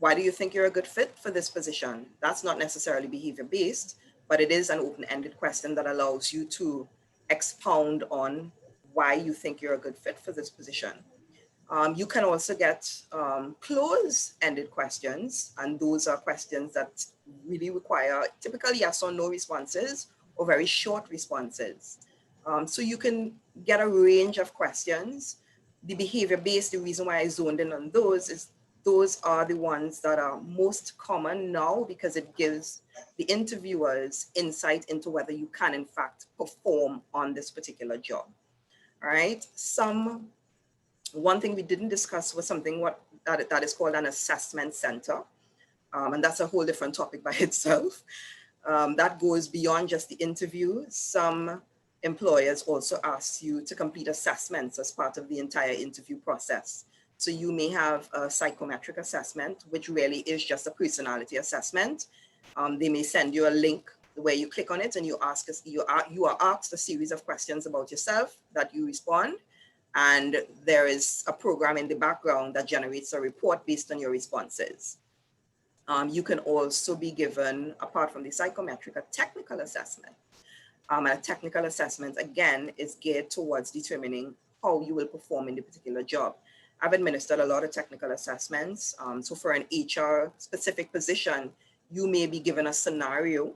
why do you think you're a good fit for this position? That's not necessarily behavior-based, but it is an open-ended question that allows you to expound on why you think you're a good fit for this position. You can also get close-ended questions, and those are questions that really require typically yes or no responses or very short responses. So you can get a range of questions. The behavior-based, the reason why I zoned in on those is those are the ones that are most common now because it gives the interviewers insight into whether you can in fact perform on this particular job. All right. One thing we didn't discuss was something that is called an assessment center. And that's a whole different topic by itself. That goes beyond just the interview. Some employers also ask you to complete assessments as part of the entire interview process. So you may have a psychometric assessment, which really is just a personality assessment. They may send you a link where you click on it and you are asked a series of questions about yourself that you respond. And there is a program in the background that generates a report based on your responses. You can also be given, apart from the psychometric, a technical assessment. A technical assessment, again, is geared towards determining how you will perform in the particular job. I've administered a lot of technical assessments. So for an HR specific position, you may be given a scenario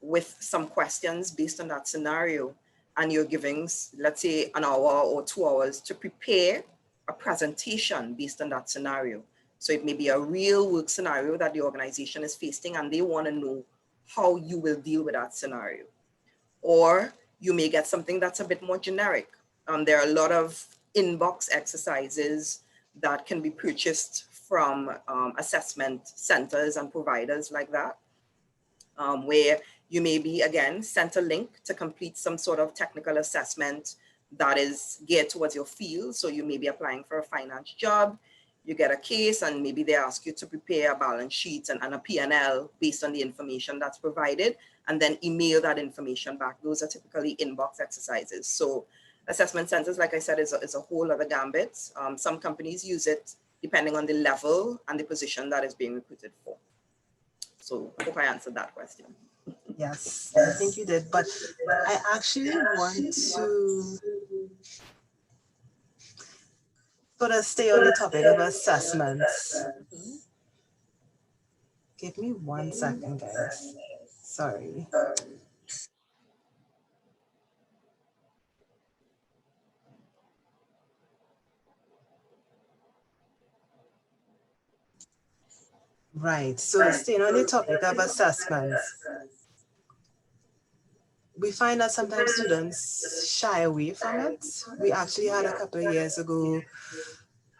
with some questions based on that scenario. And you're giving, let's say, an hour or 2 hours to prepare a presentation based on that scenario. So it may be a real work scenario that the organization is facing and they want to know how you will deal with that scenario. Or you may get something that's a bit more generic. There are a lot of inbox exercises that can be purchased from assessment centers and providers like that, where you may be, again, sent a link to complete some sort of technical assessment that is geared towards your field. So you may be applying for a finance job, you get a case, and maybe they ask you to prepare a balance sheet and a P&L based on the information that's provided, and then email that information back. Those are typically inbox exercises. So assessment centers, like I said, is a whole other gambit. Some companies use it depending on the level and the position that is being recruited for. So I hope I answered that question. Yes, I think you did, but I actually want to sort of stay on the topic of assessments. Give me 1 second, guys. Sorry. Right, so staying on the topic of assessments, we find that sometimes students shy away from it. We actually had a couple of years ago,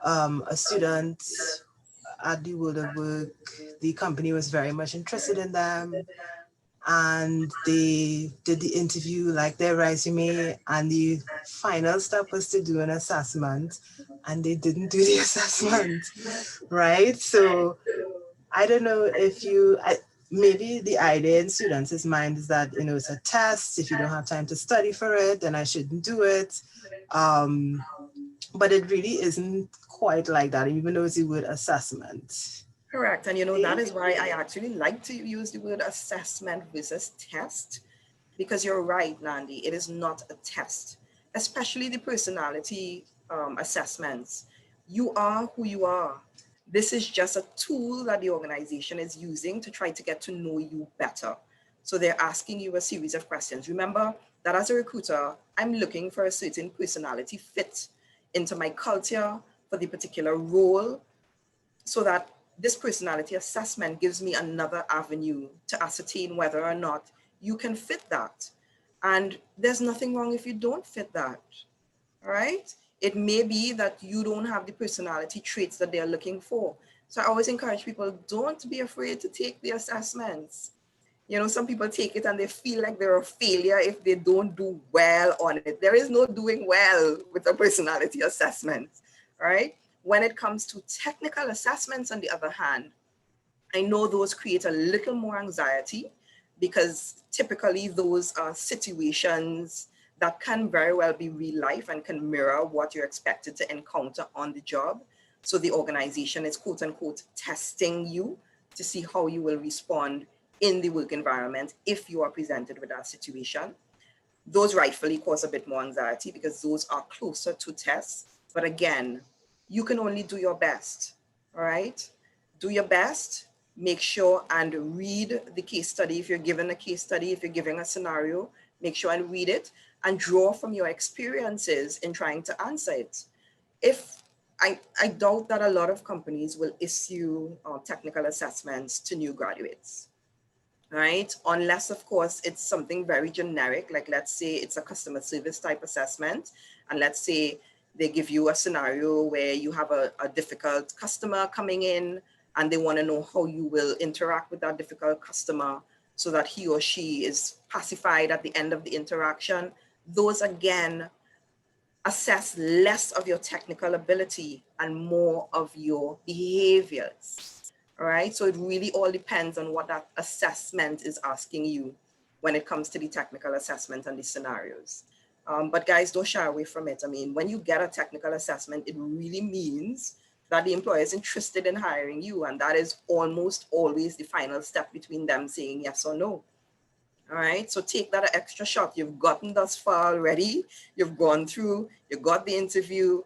a student at the World of Work, the company was very much interested in them, and they did the interview, like their resume, and the final step was to do an assessment, and they didn't do the assessment, right? So I don't know if maybe the idea in students' mind is that, it's a test. If you don't have time to study for it, then I shouldn't do it. But it really isn't quite like that, even though it's the word assessment. Correct. And that is why I actually like to use the word assessment versus test, because you're right, Nandi, it is not a test, especially the personality assessments. You are who you are. This is just a tool that the organization is using to try to get to know you better. So they're asking you a series of questions. Remember that as a recruiter, I'm looking for a certain personality fit into my culture for the particular role, so that this personality assessment gives me another avenue to ascertain whether or not you can fit that. And there's nothing wrong if you don't fit that, all right? It may be that you don't have the personality traits that they're looking for. So I always encourage people, don't be afraid to take the assessments. Some people take it and they feel like they're a failure if they don't do well on it. There is no doing well with a personality assessment, right? When it comes to technical assessments, on the other hand, I know those create a little more anxiety, because typically those are situations that can very well be real life and can mirror what you're expected to encounter on the job. So the organization is, quote unquote, testing you to see how you will respond in the work environment if you are presented with that situation. Those rightfully cause a bit more anxiety because those are closer to tests. But again, you can only do your best, all right? Do your best, make sure and read the case study. If you're given a case study, if you're giving a scenario, make sure and read it and draw from your experiences in trying to answer it. if I doubt that a lot of companies will issue technical assessments to new graduates, right? Unless, of course, it's something very generic, like let's say it's a customer service type assessment. And let's say they give you a scenario where you have a difficult customer coming in and they want to know how you will interact with that difficult customer so that he or she is pacified at the end of the interaction. Those, again, assess less of your technical ability and more of your behaviors. All right. So it really all depends on what that assessment is asking you when it comes to the technical assessment and the scenarios. But guys, don't shy away from it. I mean, when you get a technical assessment, it really means that the employer is interested in hiring you. And that is almost always the final step between them saying yes or no. All right, so take that extra shot. You've gotten thus far already. You've gone through, you got the interview,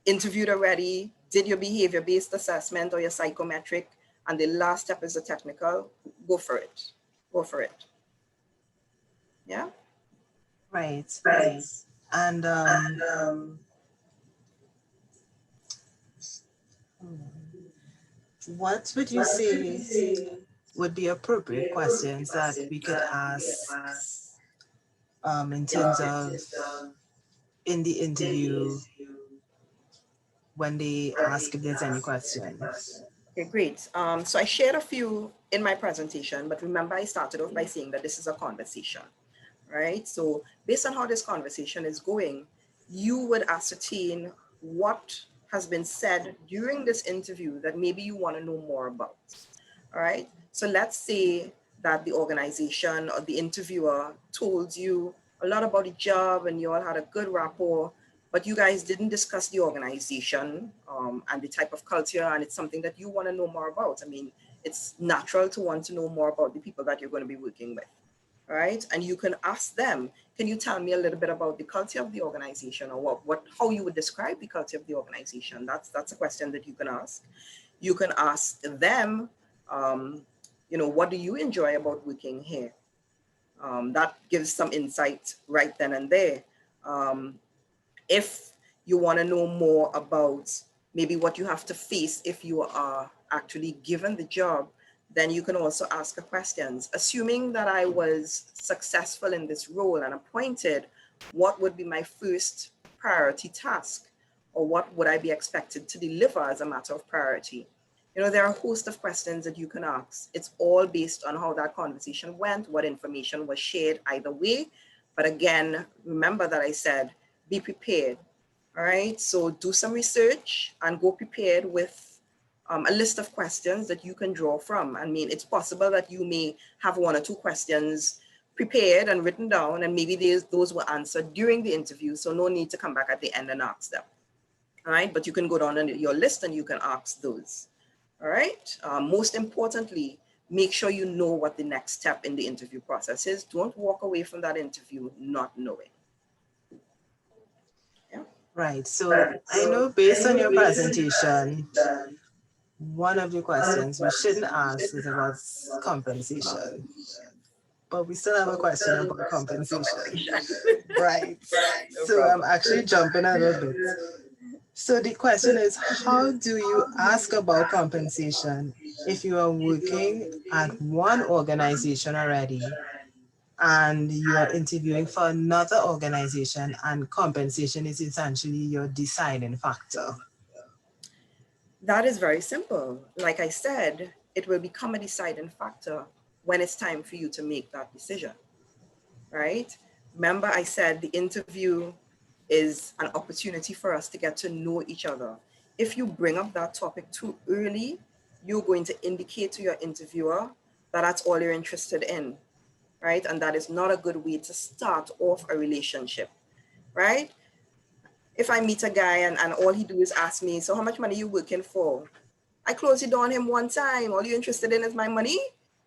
interviewed already, did your behavior-based assessment or your psychometric, and the last step is the technical. Go for it. Go for it. Yeah? Right. Right. And what would you say would be appropriate questions that we could ask in terms of in the interview when they ask if there's any questions? Okay, great. So I shared a few in my presentation, but remember I started off by saying that this is a conversation, right? So based on how this conversation is going, you would ascertain what has been said during this interview that maybe you want to know more about. All right. So let's say that the organization or the interviewer told you a lot about the job and you all had a good rapport, but you guys didn't discuss the organization and the type of culture, and it's something that you want to know more about. I mean, it's natural to want to know more about the people that you're going to be working with, right? And you can ask them, can you tell me a little bit about the culture of the organization, or how you would describe the culture of the organization? That's a question that you can ask. You can ask them, what do you enjoy about working here? That gives some insight right then and there. If you want to know more about maybe what you have to face if you are actually given the job, then you can also ask questions. Assuming that I was successful in this role and appointed, what would be my first priority task? Or what would I be expected to deliver as a matter of priority? There are a host of questions that you can ask. It's all based on how that conversation went, what information was shared either way. But again, remember that I said, be prepared. All right, so do some research and go prepared with a list of questions that you can draw from. I mean, it's possible that you may have one or two questions prepared and written down, and maybe those were answered during the interview, so no need to come back at the end and ask them. All right, but you can go down on your list and you can ask those. All right, most importantly, make sure you know what the next step in the interview process is. Don't walk away from that interview not knowing. Yeah. Right. So I know based on your presentation, one of the questions we shouldn't ask is about compensation. But we still have a question about compensation. Right. No So I'm problem. actually jumping a little bit. So the question is, how do you ask about compensation if you are working at one organization already and you are interviewing for another organization and compensation is essentially your deciding factor? That is very simple. Like I said, it will become a deciding factor when it's time for you to make that decision, right? Remember, I said the interview is an opportunity for us to get to know each other. If you bring up that topic too early, you're going to indicate to your interviewer that that's all you're interested in, right? And that is not a good way to start off a relationship, right? If I meet a guy and all he do is ask me, so how much money you working for? I close it on him one time. All you're interested in is my money?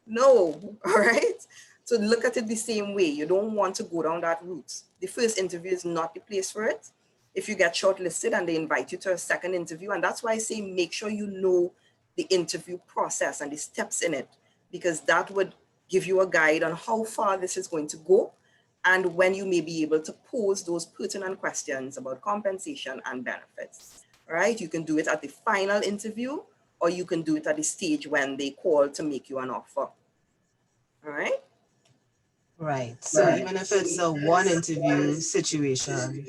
No, all right? So look at it the same way. You don't want to go down that route. The first interview is not the place for it. If you get shortlisted and they invite you to a second interview, and that's why I say make sure you know the interview process and the steps in it, because that would give you a guide on how far this is going to go and when you may be able to pose those pertinent questions about compensation and benefits, right? You can do it at the final interview, or you can do it at the stage when they call to make you an offer, all right? Right. So even if it's a one interview situation,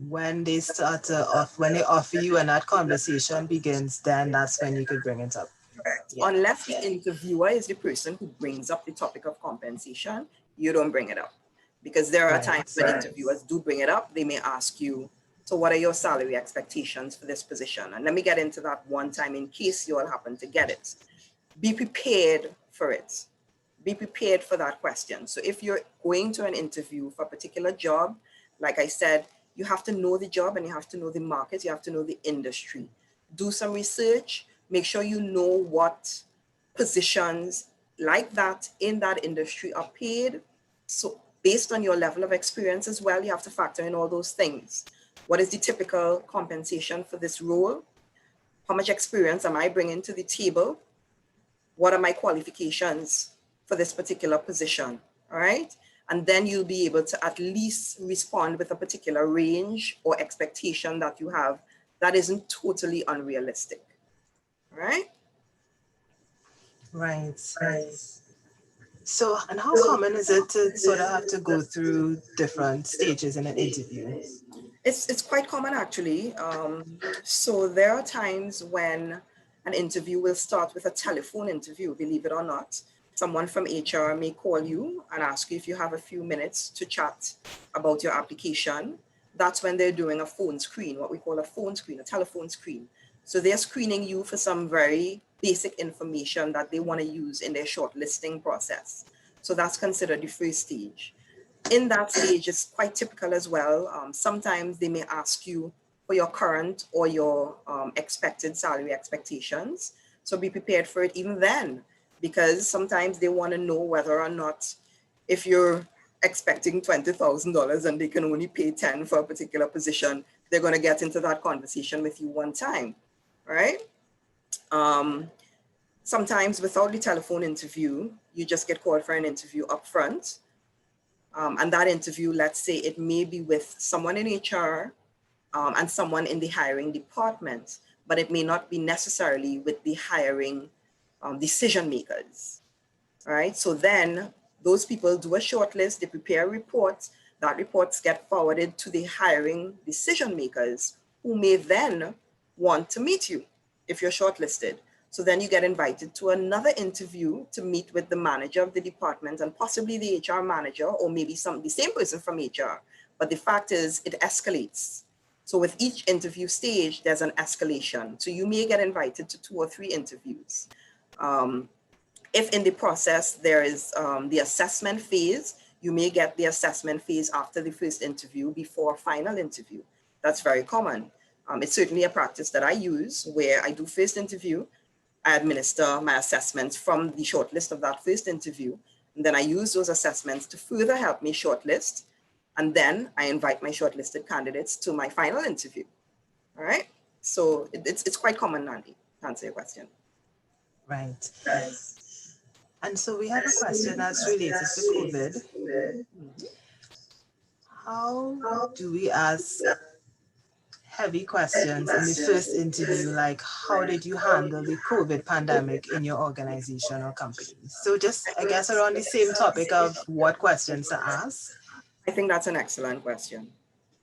when they offer you and that conversation begins, then that's when you could bring it up. Correct. Yeah. Unless the interviewer is the person who brings up the topic of compensation, you don't bring it up. Because there are Right. times when interviewers do bring it up, they may ask you, so what are your salary expectations for this position? And let me get into that one time in case you all happen to get it. Be prepared for it. Be prepared for that question. So if you're going to an interview for a particular job, like I said, you have to know the job and you have to know the market, you have to know the industry. Do some research, make sure you know what positions like that in that industry are paid. So based on your level of experience as well, you have to factor in all those things. What is the typical compensation for this role? How much experience am I bringing to the table? What are my qualifications for this particular position? All right. And then you'll be able to at least respond with a particular range or expectation that you have that isn't totally unrealistic. All right. Right. So, and how common is it to sort of have to go through different stages in an interview? It's quite common actually. So there are times when an interview will start with a telephone interview, believe it or not. Someone from HR may call you and ask you if you have a few minutes to chat about your application. That's when they're doing a phone screen, what we call a phone screen, a telephone screen. So they're screening you for some very basic information that they want to use in their shortlisting process. So that's considered the first stage. In that stage, it's quite typical as well. Sometimes they may ask you for your current or your expected salary expectations. So be prepared for it even then, because sometimes they want to know whether or not, if you're expecting $20,000 and they can only pay 10 for a particular position, they're going to get into that conversation with you one time, right? Um, Sometimes without the telephone interview, you just get called for an interview up front. And that interview, let's say it may be with someone in HR and someone in the hiring department, but it may not be necessarily with the hiring decision makers, right? So then those people do a shortlist, they prepare reports, that reports get forwarded to the hiring decision makers who may then want to meet you if you're shortlisted. So then you get invited to another interview to meet with the manager of the department and possibly the HR manager, or maybe the same person from HR. But the fact is it escalates. So with each interview stage, there's an escalation. So you may get invited to 2 or 3 interviews. If in the process there is the assessment phase, you may get the assessment phase after the first interview before final interview. That's very common. It's certainly a practice that I use where I do first interview, I administer my assessments from the shortlist of that first interview, and then I use those assessments to further help me shortlist, and then I invite my shortlisted candidates to my final interview. All right. So it's quite common, Nandi, to answer your question. Right. And so we have a question that's related to COVID. How do we ask heavy questions in the first interview, like how did you handle the COVID pandemic in your organization or company? So just, I guess, around the same topic of what questions to ask. I think that's an excellent question.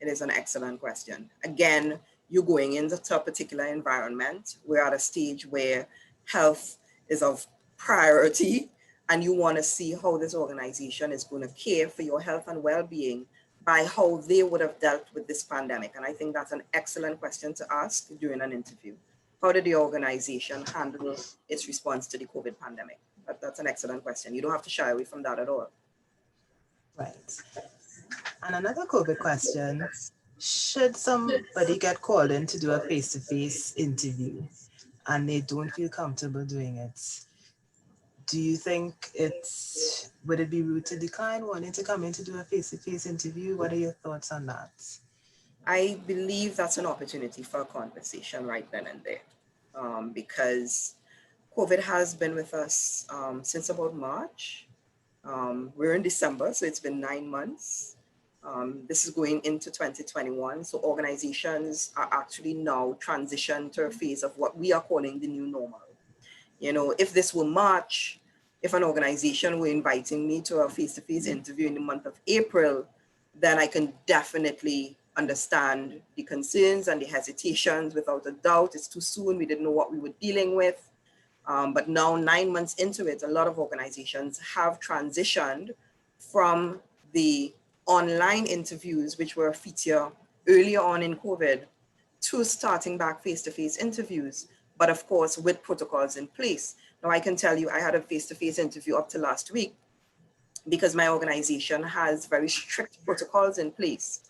It is an excellent question. Again, you're going into a particular environment. We're at a stage where health is of priority, and you want to see how this organization is going to care for your health and well-being by how they would have dealt with this pandemic. And I think that's an excellent question to ask during an interview. How did the organization handle its response to the COVID pandemic? That's an excellent question. You don't have to shy away from that at all. Right. And another COVID question, should somebody get called in to do a face-to-face interview and they don't feel comfortable doing it, do you think would it be rude to decline wanting to come in to do a face-to-face interview? What are your thoughts on that? I believe that's an opportunity for a conversation right then and there, because COVID has been with us since about March. We're in December, so it's been 9 months. This is going into 2021. So organizations are actually now transitioned to a phase of what we are calling the new normal. You know, if this were March, if an organization were inviting me to a face-to-face interview in the month of April, then I can definitely understand the concerns and the hesitations without a doubt. It's too soon. We didn't know what we were dealing with. But now 9 months into it, a lot of organizations have transitioned from the online interviews, which were a feature earlier on in COVID, to starting back face-to-face interviews, but of course with protocols in place. Now I can tell you I had a face-to-face interview up to last week because my organization has very strict protocols in place.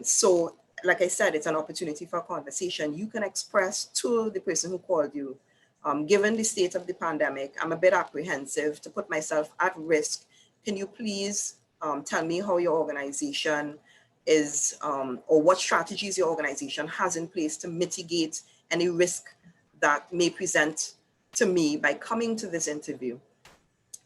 So like I said, it's an opportunity for a conversation. You can express to the person who called you, given the state of the pandemic, I'm a bit apprehensive to put myself at risk. Can you please tell me how your organization is, or what strategies your organization has in place to mitigate any risk that may present to me by coming to this interview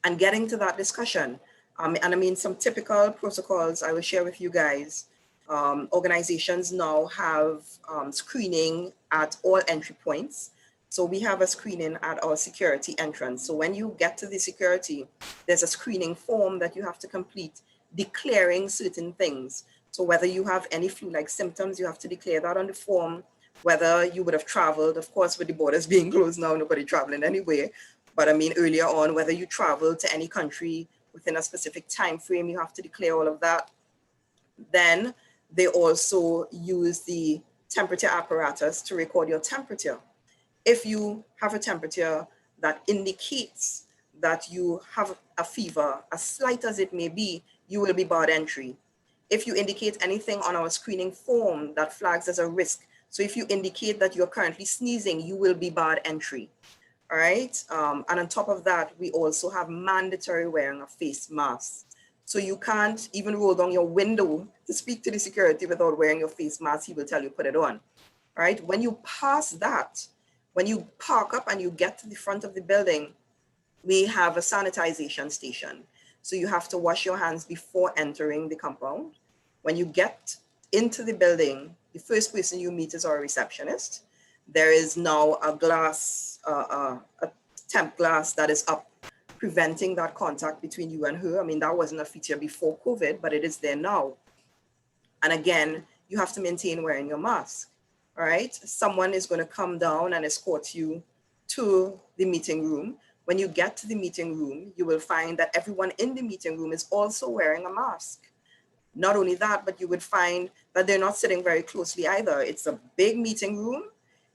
and getting to that discussion. And I mean, some typical protocols I will share with you guys. Organizations now have screening at all entry points. So we have a screening at our security entrance. So when you get to the security, there's a screening form that you have to complete declaring certain things. So whether you have any flu-like symptoms, you have to declare that on the form. Whether you would have traveled, of course, with the borders being closed now, nobody traveling anyway. But I mean, earlier on, whether you travel to any country within a specific time frame, you have to declare all of that. Then they also use the temperature apparatus to record your temperature. If you have a temperature that indicates that you have a fever, as slight as it may be, you will be barred entry. If you indicate anything on our screening form that flags as a risk, so if you indicate that you're currently sneezing, you will be barred entry. All right. And on top of that, we also have mandatory wearing of face masks. So you can't even roll down your window to speak to the security without wearing your face mask. He will tell you put it on. All right. When you pass that, when you park up and you get to the front of the building, we have a sanitization station. So you have to wash your hands before entering the compound. When you get into the building, the first person you meet is our receptionist. There is now a glass, a temp glass that is up, preventing that contact between you and her. I mean, that wasn't a feature before COVID, but it is there now. And again, you have to maintain wearing your mask, all right? Someone is going to come down and escort you to the meeting room. When you get to the meeting room, you will find that everyone in the meeting room is also wearing a mask. Not only that, but you would find that they're not sitting very closely either. It's a big meeting room.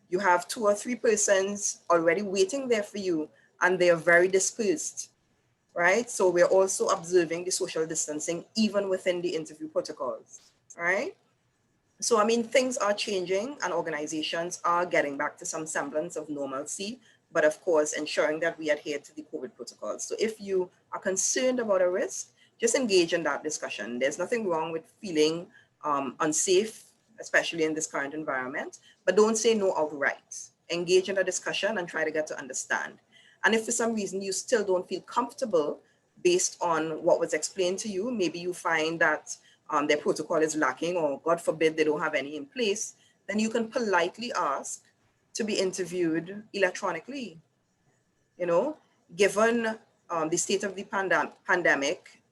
You have 2 or 3 persons already waiting there for you, and they are very dispersed, right? So we're also observing the social distancing even within the interview protocols, right? So, I mean, things are changing and organizations are getting back to some semblance of normalcy, but of course, ensuring that we adhere to the COVID protocols. So if you are concerned about a risk, just engage in that discussion. There's nothing wrong with feeling unsafe, especially in this current environment, but don't say no outright. Engage in a discussion and try to get to understand. And if for some reason you still don't feel comfortable based on what was explained to you, maybe you find that their protocol is lacking, or God forbid they don't have any in place, then you can politely ask to be interviewed electronically. You know, given the state of the pandemic,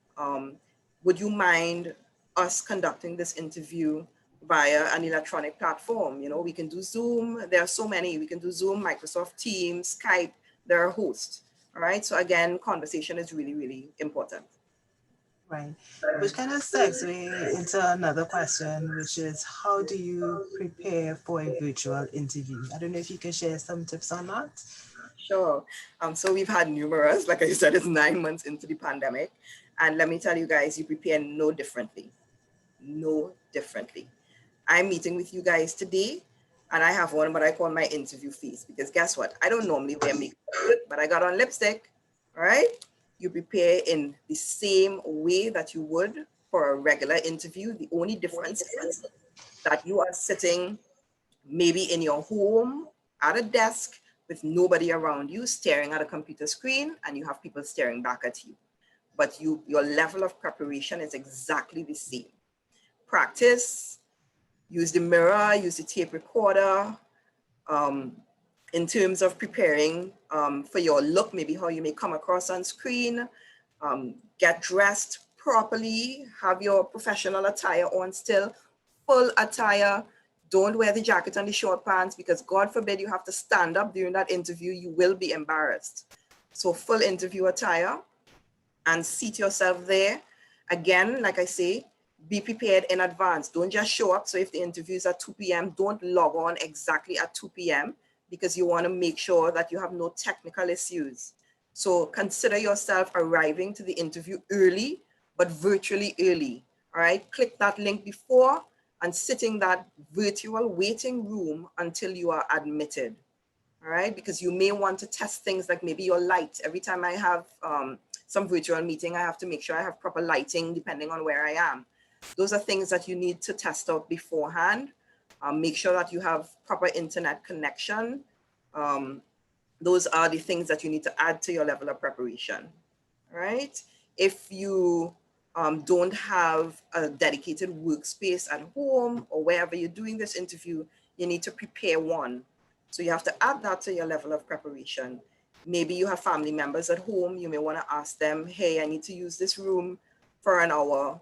would you mind us conducting this interview via an electronic platform? You know, we can do Zoom. There are so many. We can do Zoom, Microsoft Teams, Skype. There are hosts. All right. So again, conversation is really, really important. Right. Which kind of segue into another question, which is how do you prepare for a virtual interview? I don't know if you can share some tips on that. Sure. So we've had numerous, like I said, it's 9 months into the pandemic. And let me tell you guys, you prepare no differently. No differently. I'm meeting with you guys today, and I have on what I call my interview face, because guess what? I don't normally wear makeup, but I got on lipstick. All right. You prepare in the same way that you would for a regular interview. The only difference is that you are sitting maybe in your home at a desk with nobody around you, staring at a computer screen, and you have people staring back at you. but your level of preparation is exactly the same. Practice, use the mirror, use the tape recorder. In terms of preparing for your look, maybe how you may come across on screen, get dressed properly, have your professional attire on still, full attire. Don't wear the jacket and the short pants because God forbid you have to stand up during that interview, you will be embarrassed. So full interview attire and seat yourself there. Again, like I say, be prepared in advance. Don't just show up. So if the interview is at 2 p.m., don't log on exactly at 2 p.m. because you want to make sure that you have no technical issues. So consider yourself arriving to the interview early, but virtually early. All right, click that link before and sit in that virtual waiting room until you are admitted. All right, because you may want to test things like maybe your light. Every time I have some virtual meeting, I have to make sure I have proper lighting depending on where I am. Those are things that you need to test out beforehand. Make sure that you have proper internet connection. Those are the things that you need to add to your level of preparation. All right. If you don't have a dedicated workspace at home or wherever you're doing this interview, you need to prepare one. So you have to add that to your level of preparation. Maybe you have family members at home. You may want to ask them, hey, I need to use this room for an hour.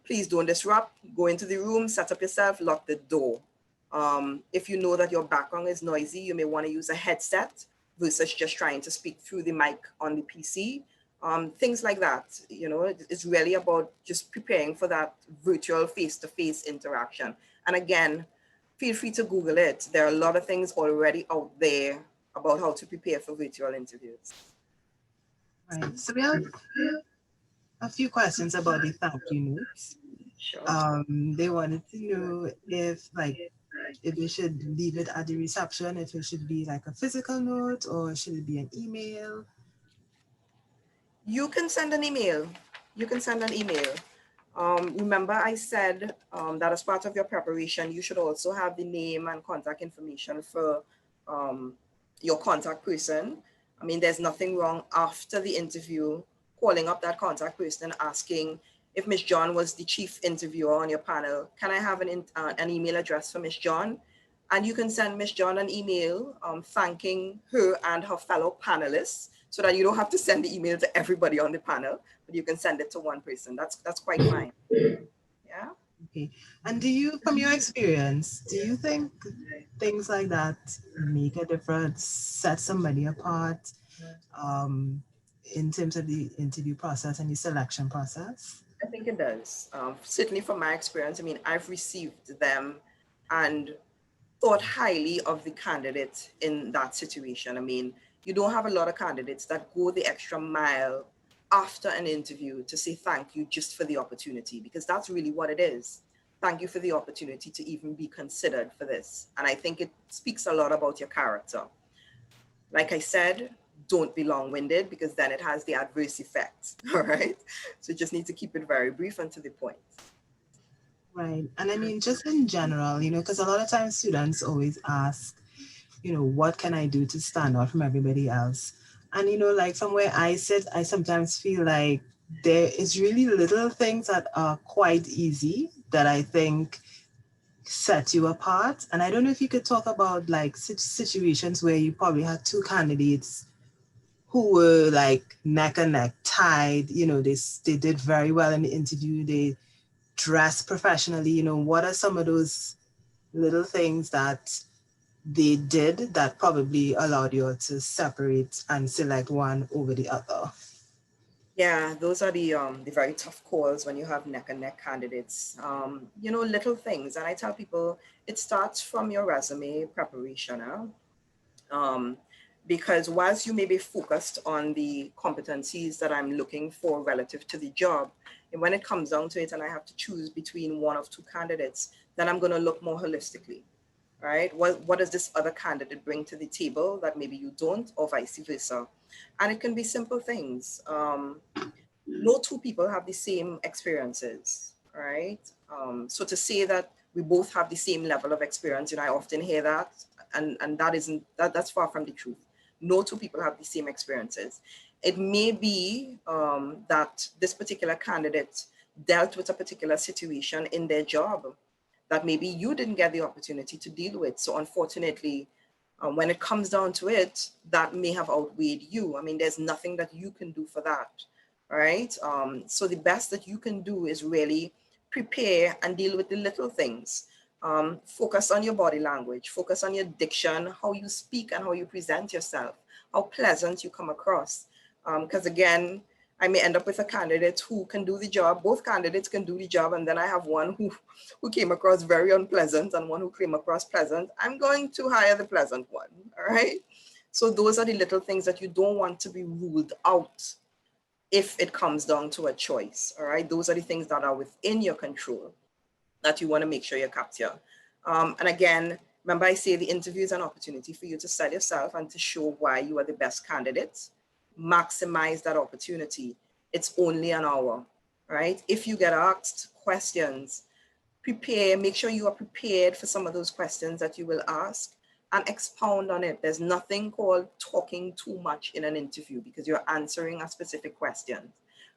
Please don't disrupt. Go into the room, set up yourself, lock the door. If you know that your background is noisy, you may want to use a headset versus just trying to speak through the mic on the PC. Things like that. You know, it's really about just preparing for that virtual face-to-face interaction. And again, feel free to Google it. There are a lot of things already out there about how to prepare for virtual interviews. Right. So we have a few questions about the thank you notes. Sure. They wanted to know if we should leave it at the reception, if it should be like a physical note or should it be an email? You can send an email. You can send an email. Remember I said that as part of your preparation, you should also have the name and contact information for your contact person. I mean, there's nothing wrong after the interview calling up that contact person and asking if Miss John was the chief interviewer on your panel, can I have an email address for Miss John? And you can send Miss John an email thanking her and her fellow panelists so that you don't have to send the email to everybody on the panel, but you can send it to one person. That's quite fine. Yeah. Okay. And do you, from your experience, do you think things like that make a difference, set somebody apart um, in terms of the interview process and the selection process? I think it does. Certainly from my experience, I mean, I've received them and thought highly of the candidate in that situation. I mean, you don't have a lot of candidates that go the extra mile after an interview to say thank you just for the opportunity, because that's really what it is. Thank you for the opportunity to even be considered for this. And I think it speaks a lot about your character. Like I said, don't be long-winded because then it has the adverse effect. All right. So you just need to keep it very brief and to the point. Right. And I mean, just in general, because a lot of times students always ask, what can I do to stand out from everybody else? And, like from where I sit, I sometimes feel like there is really little things that are quite easy that I think set you apart. And I don't know if you could talk about like situations where you probably had two candidates who were like neck and neck tied, they did very well in the interview. They dressed professionally. What are some of those little things that they did that probably allowed you to separate and select one over the other? Yeah, those are the very tough calls when you have neck and neck candidates. Little things. And I tell people it starts from your resume preparation. Because whilst you may be focused on the competencies that I'm looking for relative to the job, and when it comes down to it and I have to choose between one of two candidates, then I'm going to look more holistically, right? What does this other candidate bring to the table that maybe you don't, or vice versa? And it can be simple things. No two people have the same experiences, right? So to say that we both have the same level of experience, I often hear that, and that's far from the truth. No two people have the same experiences. It may be that this particular candidate dealt with a particular situation in their job that maybe you didn't get the opportunity to deal with. So unfortunately, when it comes down to it, that may have outweighed you. I mean, there's nothing that you can do for that, right? So the best that you can do is really prepare and deal with the little things. Focus on your body language, focus on your diction, how you speak and how you present yourself, how pleasant you come across. Because again, I may end up with a candidate who can do the job. Both candidates can do the job, and then I have one who came across very unpleasant and one who came across pleasant. I'm going to hire the pleasant one. All right. So those are the little things that you don't want to be ruled out if it comes down to a choice. All right. Those are the things that are within your control that you want to make sure you capture. And again, remember I say the interview is an opportunity for you to sell yourself and to show why you are the best candidate. Maximize that opportunity. It's only an hour, right? If you get asked questions, prepare, make sure you are prepared for some of those questions that you will ask and expound on it. There's nothing called talking too much in an interview because you're answering a specific question,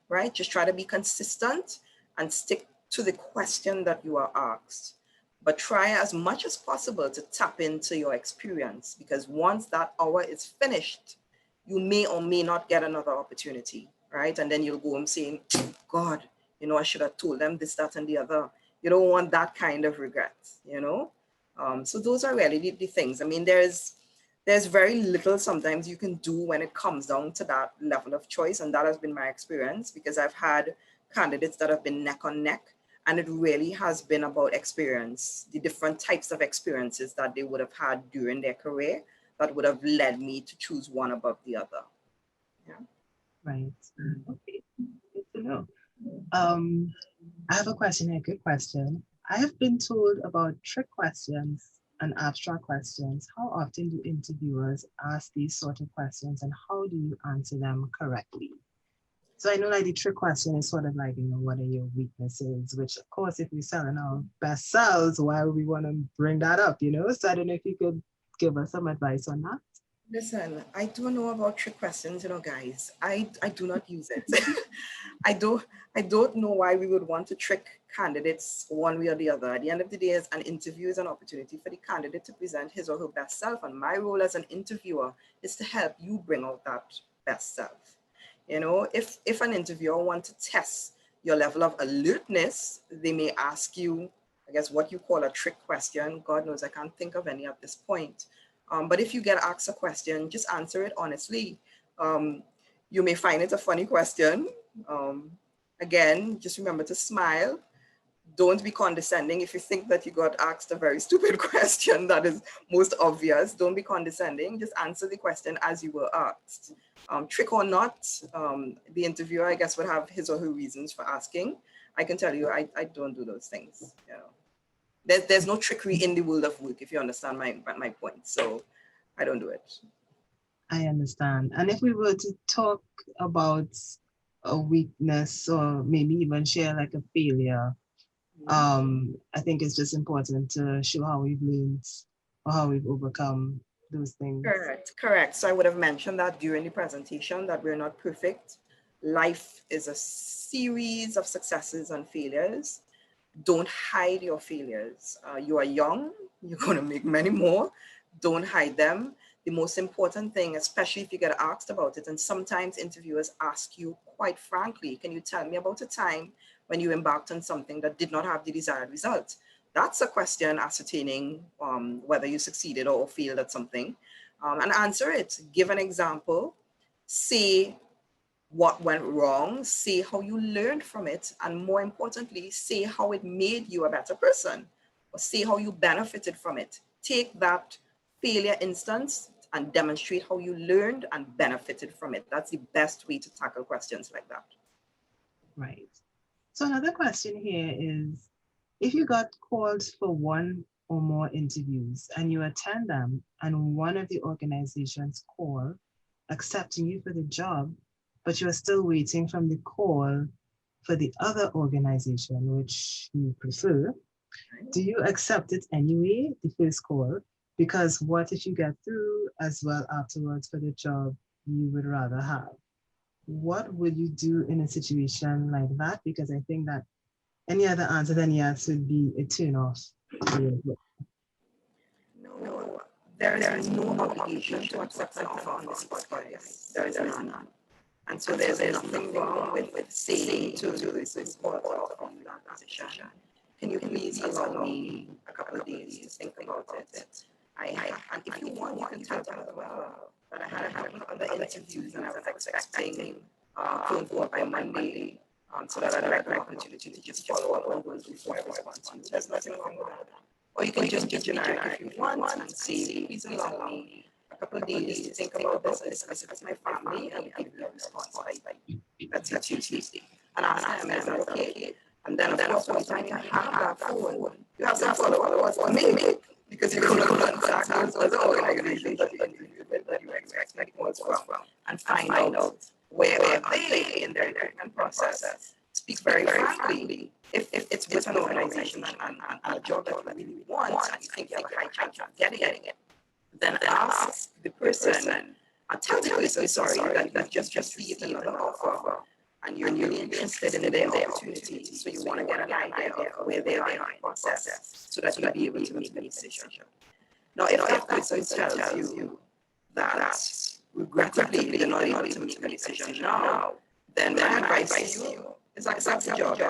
right? Just try to be consistent and stick to the question that you are asked. But try as much as possible to tap into your experience because once that hour is finished, you may or may not get another opportunity, right? And then you'll go home saying, God, you know, I should have told them this, that, and the other. You don't want that kind of regret, you know? So those are really the things. I mean, there's very little sometimes you can do when it comes down to that level of choice. And that has been my experience because I've had candidates that have been neck on neck. And it really has been about experience, the different types of experiences that they would have had during their career that would have led me to choose one above the other. Yeah. Right. Okay. Good to know. I have a question here, good question. I have been told about trick questions and abstract questions. How often do interviewers ask these sort of questions and how do you answer them correctly? So I know like the trick question is sort of like, you know, what are your weaknesses? Which of course, if we're selling our best selves, why would we want to bring that up, you know? So I don't know if you could give us some advice on that. Listen, I don't know about trick questions, you know, guys. I do not use it. I don't know why we would want to trick candidates one way or the other. At the end of the day, an interview is an opportunity for the candidate to present his or her best self. And my role as an interviewer is to help you bring out that best self. You know, if an interviewer wants to test your level of alertness, they may ask you, I guess, what you call a trick question. God knows I can't think of any at this point. But if you get asked a question, just answer it honestly. Um, you may find it a funny question. Um, Again, just remember to smile. Don't be condescending. If you think that you got asked a very stupid question that is most obvious, don't be condescending. Just answer the question as you were asked. Trick or not, the interviewer, I guess, would have his or her reasons for asking. I can tell you, I don't do those things. You know, there's no trickery in the world of work, if you understand my point. So I don't do it. I understand. And if we were to talk about a weakness or maybe even share like a failure, I think it's just important to show how we've learned or how we've overcome those things. Correct, correct. So I would have mentioned that during the presentation that we're not perfect. Life is a series of successes and failures. Don't hide your failures. You are young, you're going to make many more. Don't hide them. The most important thing, especially if you get asked about it, and sometimes interviewers ask you quite frankly, can you tell me about a time when you embarked on something that did not have the desired result? That's a question ascertaining whether you succeeded or failed at something. And answer it. Give an example. Say what went wrong, say how you learned from it, and more importantly, say how it made you a better person, or say how you benefited from it. Take that failure instance and demonstrate how you learned and benefited from it. That's the best way to tackle questions like that. Right. So another question here is, if you got called for one or more interviews and you attend them and one of the organizations call accepting you for the job, but you're still waiting from the call for the other organization which you prefer, do you accept it anyway, the first call? Because what if you get through as well afterwards for the job you would rather have? what would you do in a situation like that? Because I think that any other answer than yes would be a turn off. No, there is no obligation to accept an offer on the spot, guys. There is none. And so there's nothing wrong with saying to this employer of that position, can you please allow me a couple of days to think about it? And if you want, you can tell them as well that I had a couple of other interviews and I was expecting a phone call by Monday, so that I'd like an opportunity to just follow up on those before I respond to you. There's nothing wrong with that. Or you can just be generic if you want and say, please allow me a couple of days to think about this, discuss it with my family, and give you a response by, let's say, Tuesday. And ask them, is that okay? And then, of course, by the time you have that phone, you have some follow-up for me, because you're going to contact those other organizations that you expect more from and find out where are they in their recruitment process. Speak very frankly. If it's with an organization and a job that you really want and you think you have a high chance of getting it, then ask the person, I tell the person, sorry, that you just received another offer and you're really interested in their opportunity. So you want to get an idea of where they are in the process so that you'll be able to make a decision. Now, if that person tells you that regrettably they're not able to make a decision now, then my advice to you is accept the job,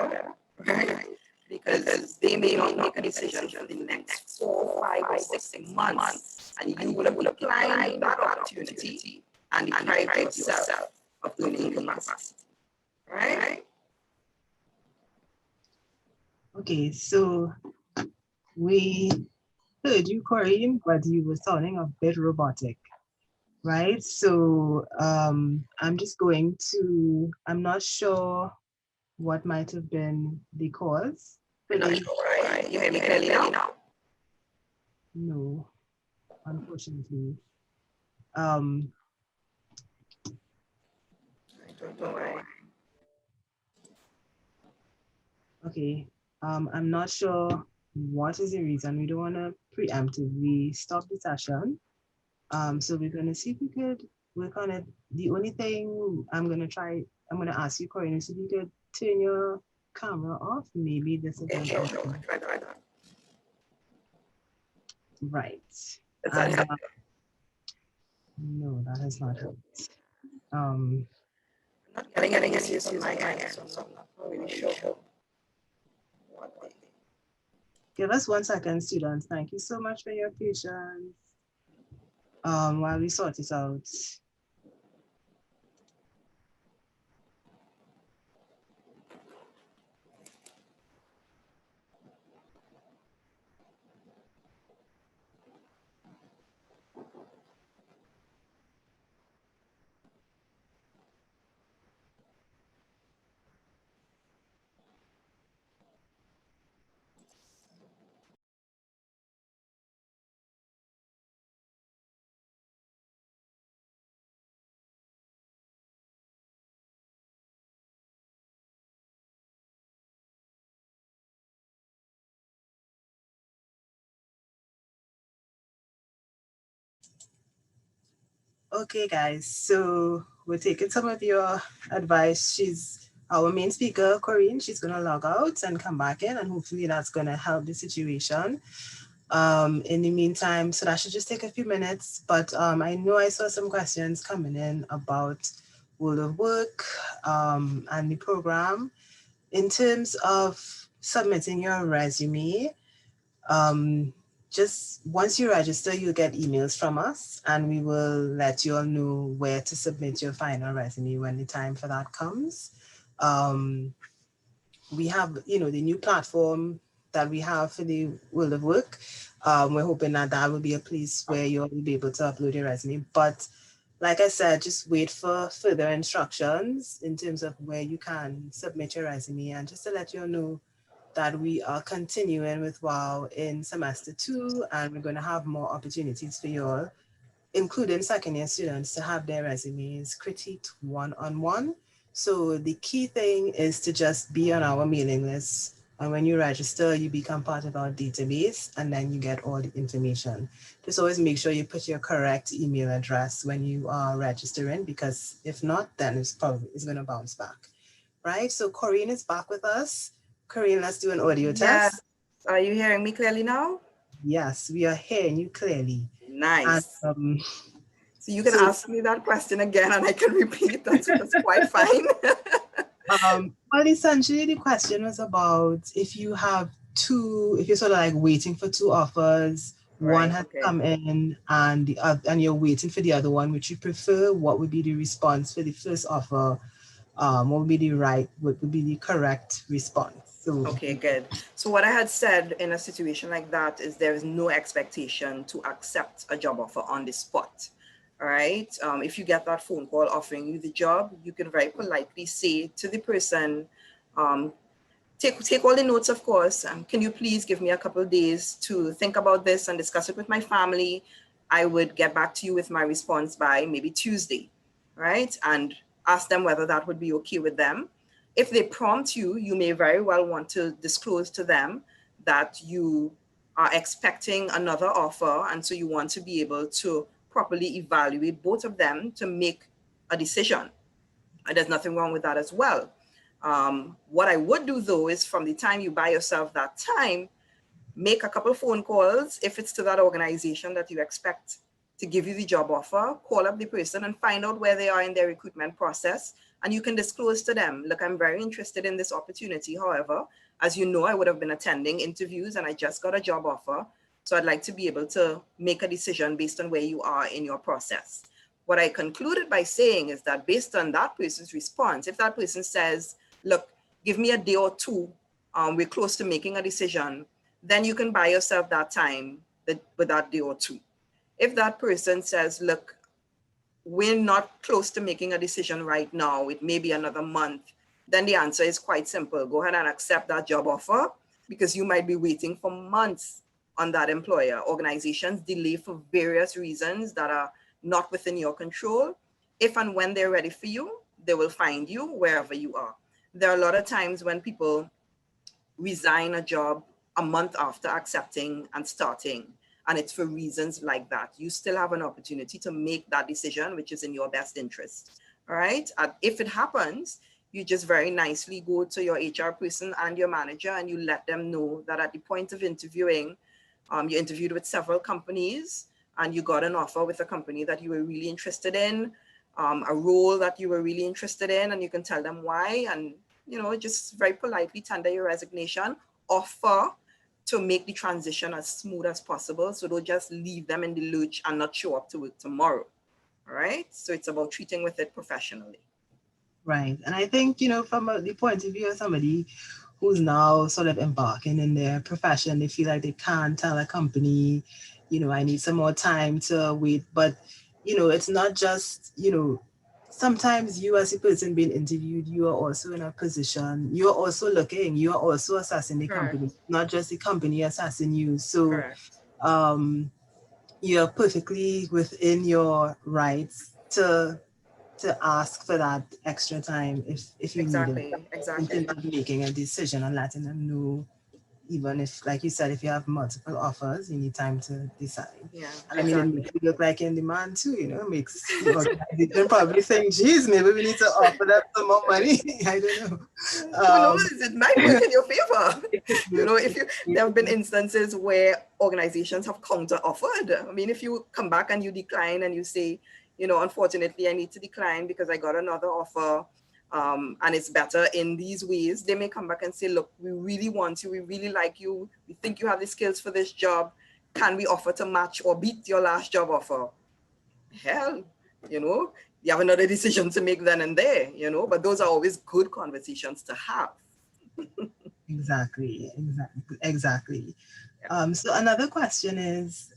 right? Because they may not make a decision for the next 4, 5, or 6 months, and you would have declined that opportunity and deprived yourself of earning capacity, right? Okay, so we heard you, Corinne, but you were sounding a bit robotic, right? So I'm just going to, I'm not sure what might have been the cause for I'm not the, sure, right? You hear me clearly now? no, unfortunately. Um, I don't know why. okay, I'm not sure what is the reason. We don't want to preemptively stop the session. So we're going to see if we could work on it. The only thing I'm going to ask you, Corinne, is if you could turn your camera off. Maybe this is Okay, an sure, option. try that. Right. Does that And help? no, that has not helped. Um, I'm not getting any issues on my end, so I'm not really sure what they. give us 1 second, students. Thank you so much for your patience while we sort this out. Okay, guys, so we're taking some of your advice. She's our main speaker, Corinne. She's going to log out and come back in, and hopefully that's going to help the situation. In the meantime, so that should just take a few minutes, but I know I saw some questions coming in about World of Work and the program. In terms of submitting your resume, um, just once you register, you'll get emails from us and we will let you all know where to submit your final resume when the time for that comes. We have, the new platform that we have for the World of Work. We're hoping that that will be a place where you'll be able to upload your resume. But like I said, just wait for further instructions in terms of where you can submit your resume. And just to let you all know that we are continuing with WOW in semester 2, and we're going to have more opportunities for you all, including second year students, to have their resumes critiqued one-on-one. So the key thing is to just be on our mailing list And when you register, you become part of our database and then you get all the information. Just always make sure you put your correct email address when you are registering, because if not, then it's going to bounce back. Right? So Corinne is back with us. Corinne, let's do an audio Yes. test. Are you hearing me clearly now? Yes, we are hearing you clearly. And Nice. So you can so ask me that question again and I can repeat. That's quite fine. well, essentially, the question was about if you have if you're sort of like waiting for two offers, one Right. has Okay. come in and and you're waiting for the other one, which you prefer, what would be the response for the first offer? What would be what would be the correct response? So, Okay, good. So what I had said in a situation like that is there is no expectation to accept a job offer on the spot. All right. If you get that phone call offering you the job, you can very politely say to the person, um, take all the notes, of course. Can you please give me a couple of days to think about this and discuss it with my family? I would get back to you with my response by maybe Tuesday, right? And ask them whether that would be okay with them. If they prompt you, you may very well want to disclose to them that you are expecting another offer. And so you want to be able to properly evaluate both of them to make a decision. And there's nothing wrong with that as well. What I would do though is from the time you buy yourself that time, make a couple of phone calls. If it's to that organization that you expect to give you the job offer, call up the person and find out where they are in their recruitment process. And you can disclose to them, look, I'm very interested in this opportunity. However, as you know, I would have been attending interviews and I just got a job offer. So I'd like to be able to make a decision based on where you are in your process. What I concluded by saying is that based on that person's response, if that person says, look, give me a day or two, we're close to making a decision, then you can buy yourself that time with that day or two. If that person says, look, we're not close to making a decision right now, it may be another month, then the answer is quite simple. Go ahead and accept that job offer because you might be waiting for months on that employer. Organizations delay for various reasons that are not within your control. If and when they're ready for you, they will find you wherever you are. There are a lot of times when people resign a job a month after accepting and starting. And it's for reasons like that. You still have an opportunity to make that decision, which is in your best interest. All right. And if it happens, you just very nicely go to your HR person and your manager and you let them know that at the point of interviewing, you interviewed with several companies and you got an offer with a company that you were really interested in, a role that you were really interested in, and you can tell them why. And just very politely tender your resignation, offer to make the transition as smooth as possible. So don't just leave them in the lurch and not show up to work tomorrow. All right. So it's about treating with it professionally. right. And I think, from the point of view of somebody who's now sort of embarking in their profession, they feel like they can't tell a company, I need some more time to wait. But, it's not just, sometimes you as a person being interviewed, you are also in a position, you are also looking, you are also assessing the Correct. company, not just the company assessing you. So Correct. um, you're perfectly within your rights to ask for that extra time if you need it Exactly. in Exactly. terms of making a decision and letting them know, even if, like you said, if you have multiple offers, you need time to decide. Yeah. And I mean, it Exactly. makes you look like in demand too, it makes the organization probably think, geez, maybe we need to offer them some more money. I don't know. Who knows? It might work in your favor. It could work. If you there have been instances where organizations have counter offered. I mean, if you come back and you decline and you say, unfortunately, I need to decline because I got another offer, and it's better in these ways, they may come back and say, look, we really want you, we really like you, we think you have the skills for this job. Can we offer to match or beat your last job offer? Hell, you have another decision to make then and there, but those are always good conversations to have. Exactly. Yeah. So another question is,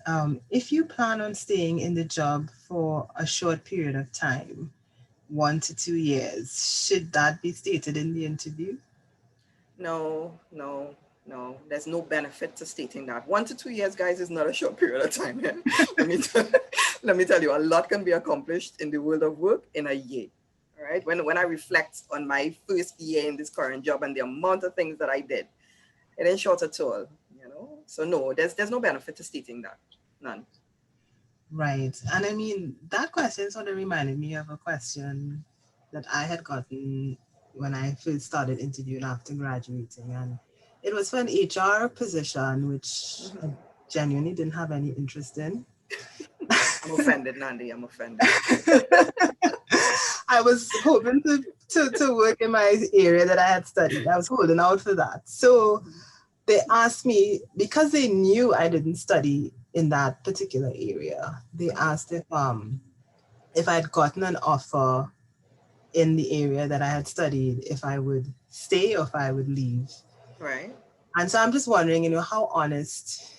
if you plan on staying in the job for a short period of time, 1 to 2 years, should that be stated in the interview? No, no, no. There's no benefit to stating that. 1 to 2 years, guys, is not a short period of time. Let me tell you, a lot can be accomplished in the world of work in a year. All right. When I reflect on my first year in this current job and the amount of things that I did, It ain't short at all, you know. So no, there's no benefit to stating that. None. Right. And I mean, that question sort of reminded me of a question that I had gotten when I first started interviewing after graduating. And it was for an HR position, which I Mhm. genuinely didn't have any interest in. I'm offended, Nandi. I'm offended. I was hoping to work in my area that I had studied. I was holding out for that. So Mhm. they asked me, because they knew I didn't study in that particular area, they Mhm. asked if I'd gotten an offer in the area that I had studied, if I would stay or if I would leave. Right. And so I'm just wondering, how honest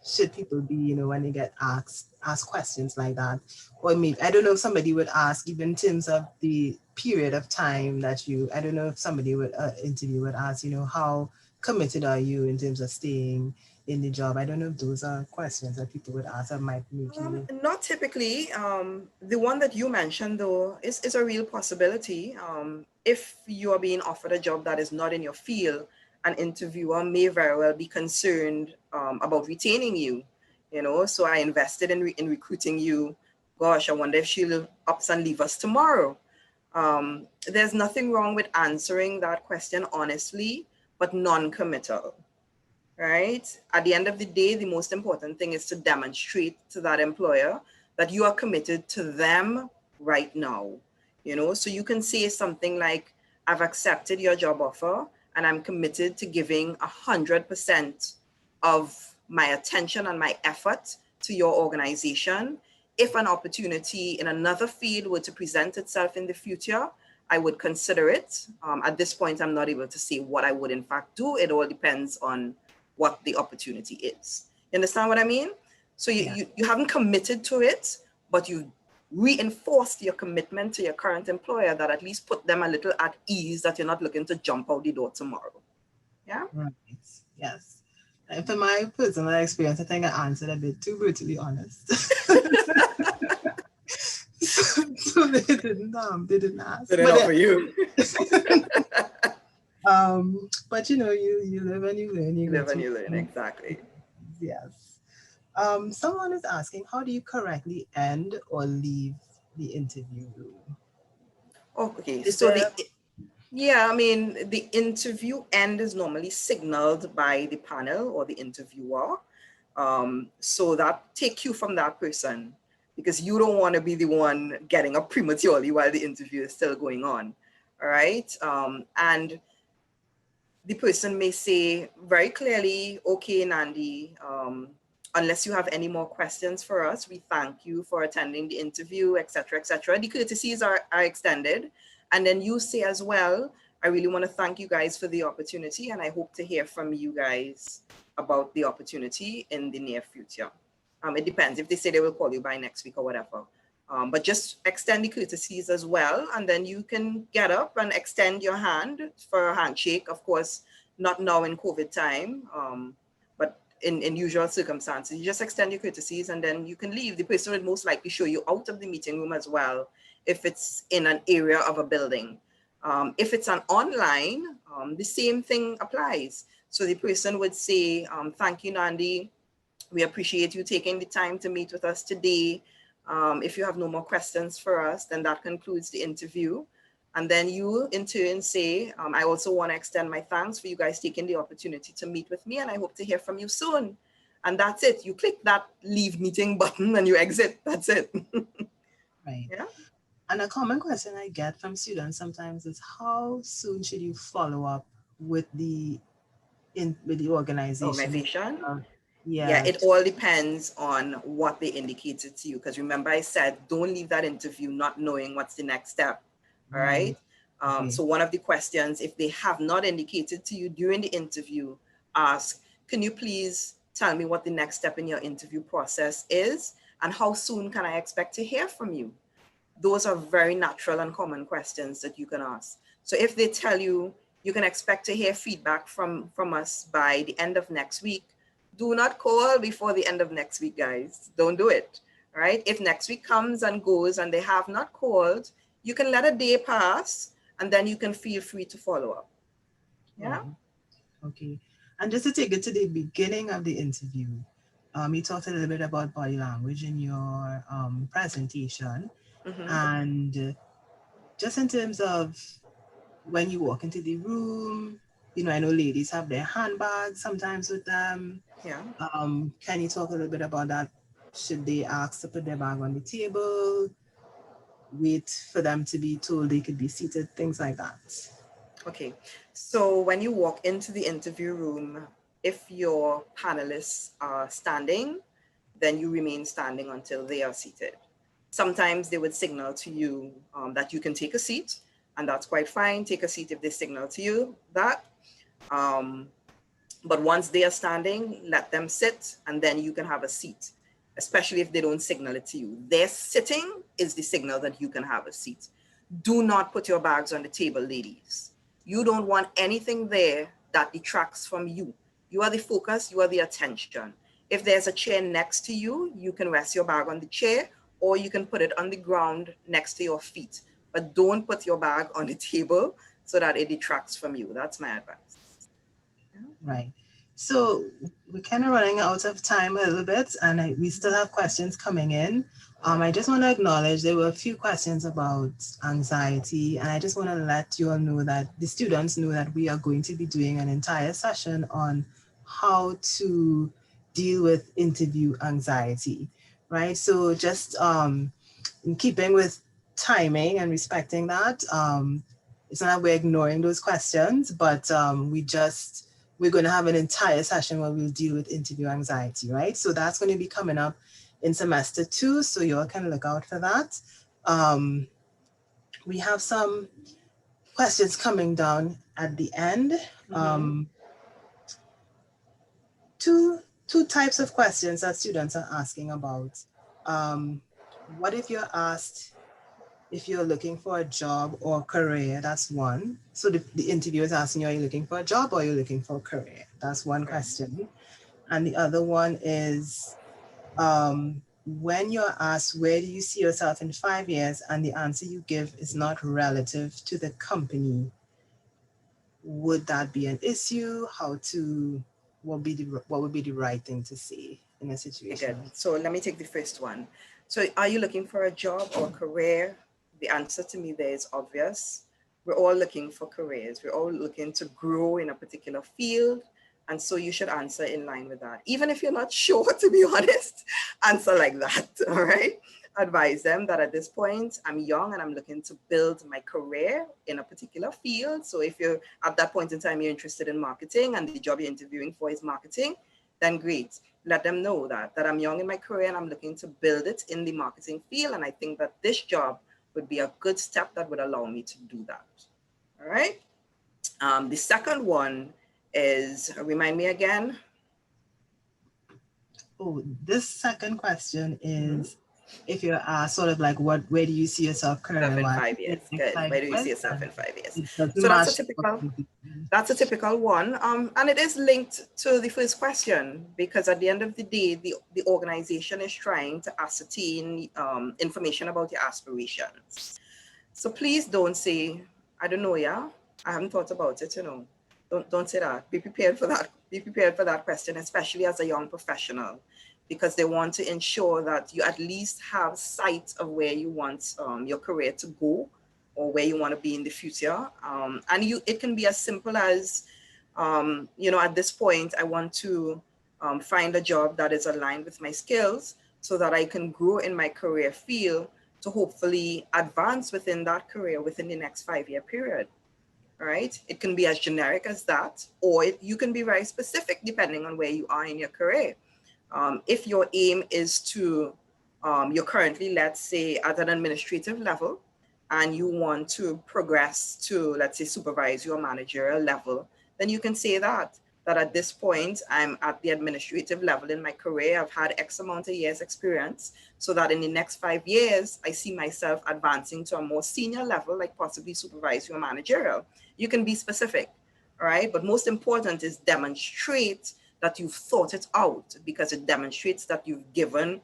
should people be, when they get asked questions like that? Or maybe, I don't know if somebody would ask, even in terms of the period of time that I don't know if somebody would interview would ask, how committed are you in terms of staying in the job? I don't know if those are questions that people would ask that might make you. Not typically. The one that you mentioned, though, is a real possibility. If you are being offered a job that is not in your field, an interviewer may very well be concerned about retaining you. You know, so I invested in recruiting you. Gosh, I wonder if she'll ups and leave us tomorrow. There's nothing wrong with answering that question honestly, but non-committal, right? At the end of the day, the most important thing is to demonstrate to that employer that you are committed to them right now. You know, so you can say something like, I've accepted your job offer and I'm committed to giving 100% of my attention and my effort to your organization. If an opportunity in another field were to present itself in the future, I would consider it. At this point, I'm not able to say what I would in fact do. It all depends on what the opportunity is. You understand what I mean? So Yeah. you haven't committed to it, but you reinforced your commitment to your current employer that at least put them a little at ease that you're not looking to jump out the door tomorrow. Yeah? Right. Yes. And for my personal experience, I think I answered a bit too brutally honest. So they didn't ask. Didn't offer you. But you live and you learn. You You go live and through. you learn, exactly. Yes. Someone is asking, how do you correctly end or leave the interview room? Okay, Is so there? yeah, I mean, the interview end is normally signaled by the panel or the interviewer. So that take you from that person because you don't want to be the one getting up prematurely while the interview is still going on. All right. And the person may say very clearly, okay, Nandi, unless you have any more questions for us, we thank you for attending the interview, etc., etc. The courtesies are extended. And then you say as well, I really want to thank you guys for the opportunity, and I hope to hear from you guys about the opportunity in the near future. It depends if they say they will call you by next week or whatever. But just extend the courtesies as well. And then you can get up and extend your hand for a handshake. Of course, not now in COVID time, but in usual circumstances. You just extend your courtesies and then you can leave. The person would most likely show you out of the meeting room as well if it's in an area of a building. If it's an online, the same thing applies. So the person would say, thank you, Nandi. We appreciate you taking the time to meet with us today. If you have no more questions for us, then that concludes the interview. And then you in turn say, I also want to extend my thanks for you guys taking the opportunity to meet with me, and I hope to hear from you soon. And that's it. You click that leave meeting button and you exit. That's it. Right. Yeah. And a common question I get from students sometimes is, how soon should you follow up with the organization? Organization. Yeah, Yeah. it all depends on what they indicated to you. Because remember, I said, don't leave that interview not knowing what's the next step. All Right. right. Okay. So one of the questions, if they have not indicated to you during the interview, ask, can you please tell me what the next step in your interview process is? And how soon can I expect to hear from you? Those are very natural and common questions that you can ask. So if they tell you, you can expect to hear feedback from us by the end of next week, do not call before the end of next week, guys. Don't do it, right? If next week comes and goes and they have not called, you can let a day pass and then you can feel free to follow up. Yeah. Right. Okay. And just to take it to the beginning of the interview, you talked a little bit about body language in your presentation. Mm-hmm. And just in terms of when you walk into the room, I know ladies have their handbags sometimes with them. Yeah. Can you talk a little bit about that? Should they ask to put their bag on the table, wait for them to be told they could be seated, things like that? Okay, so when you walk into the interview room, if your panelists are standing, then you remain standing until they are seated. Sometimes they would signal to you that you can take a seat, and that's quite fine. Take a seat if they signal to you that. Um, but once they are standing, let them sit, and then you can have a seat, especially if they don't signal it to you. Their sitting is the signal that you can have a seat. Do not put your bags on the table, ladies. You don't want anything there that detracts from you. You are the focus, you are the attention. If there's a chair next to you, you can rest your bag on the chair, or you can put it on the ground next to your feet. But don't put your bag on the table so that it detracts from you. That's my advice. Right. So we're kind of running out of time a little bit, and we still have questions coming in. I just want to acknowledge there were a few questions about anxiety, and I just want to let you all know that the students know that we are going to be doing an entire session on how to deal with interview anxiety, right? So just in keeping with timing and respecting that, it's not that we're ignoring those questions, but we're going to have an entire session where we'll deal with interview anxiety, right? So that's going to be coming up in semester 2, so you all can look out for that. Um, we have some questions coming down at the end. Mm-hmm. Two types of questions that students are asking about. What if you're asked if you're looking for a job or career? That's one. So the interviewer is asking you, are you looking for a job or are you looking for a career? That's one Right. question. And the other one is, when you're asked, where do you see yourself in 5 years? And the answer you give is not relative to the company. Would that be an issue? What would be the right thing to say in a Okay, situation good. like So let me take the first one. So are you looking for a job or a career? The answer to me there is obvious. We're all looking for careers. We're all looking to grow in a particular field. And so you should answer in line with that. Even if you're not sure, to be honest, answer like that. All right. Advise them that at this point, I'm young and I'm looking to build my career in a particular field. So if you're at that point in time, you're interested in marketing and the job you're interviewing for is marketing, then great. Let them know that I'm young in my career and I'm looking to build it in the marketing field. And I think that this job would be a good step that would allow me to do that. All right. The second one is, remind me again. Oh, this second question Mm-hmm. is, if you're sort of like, where do you see yourself Yourself in career-wise 5 years. in the next Good. five Where do you see years? yourself And in 5 years? it doesn't So that's a match what typical. you do. That's a typical one. And it is linked to the first question because at the end of the day, the organization is trying to ascertain information about your aspirations. So please don't say, I don't know, yeah. I haven't thought about it, Don't say that. Be prepared for that. Be prepared for that question, especially as a young professional, because they want to ensure that you at least have sight of where you want your career to go or where you want to be in the future. And it can be as simple as, at this point, I want to find a job that is aligned with my skills so that I can grow in my career field to hopefully advance within that career within the next 5-year period. All right. It can be as generic as that, or you can be very specific depending on where you are in your career. If your aim is to, you're currently, let's say, at an administrative level, and you want to progress to, let's say, supervisory or managerial level, then you can say that at this point, I'm at the administrative level in my career. I've had X amount of years experience so that in the next 5 years, I see myself advancing to a more senior level, like possibly supervisory or managerial. You can be specific, all right? But most important is demonstrate that you've thought it out because it demonstrates that you've given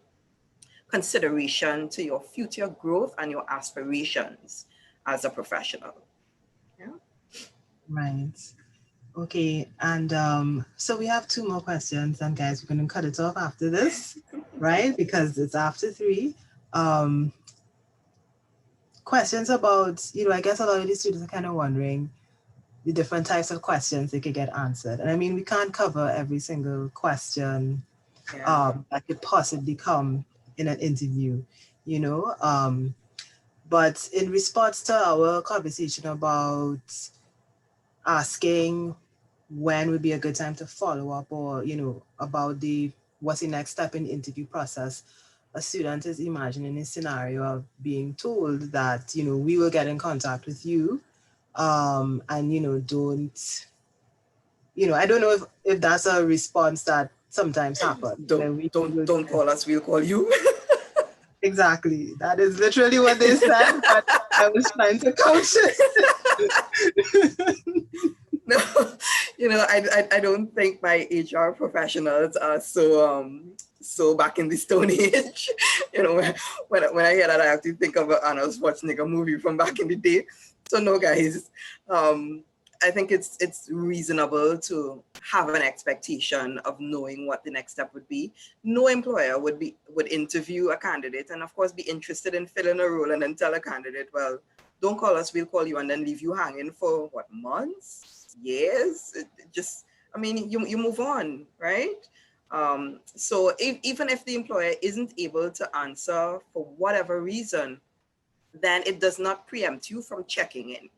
consideration to your future growth and your aspirations as a professional. Yeah. Right. Okay, and so we have two more questions, and guys, we're going to cut it off after this, right? Because it's after three. Um, Questions about, I guess a lot of these students are kind of wondering the different types of questions they could get answered. And I mean, we can't cover every single question Yeah. that could possibly come in an interview, you know. But in response to our conversation about asking when would be a good time to follow up, or about the what's the next step in the interview process, a student is imagining a scenario of being told that we will get in contact with you, and don't I don't know if that's a response that sometimes happens. We will Don't call us, we'll call you. exactly, that is literally what they said, but I was trying to couch it. No, I don't think my HR professionals are so back in the Stone Age. When I hear that, I have to think of an Arnold Schwarzenegger movie from back in the day. So no, guys, I think it's reasonable to have an expectation of knowing what the next step would be. No employer would interview a candidate and of course be interested in filling a role and then tell a candidate, well, don't call us, we'll call you, and then leave you hanging for what, months, years? It just, I mean, you move on, right? So even if the employer isn't able to answer for whatever reason, then it does not preempt you from checking in.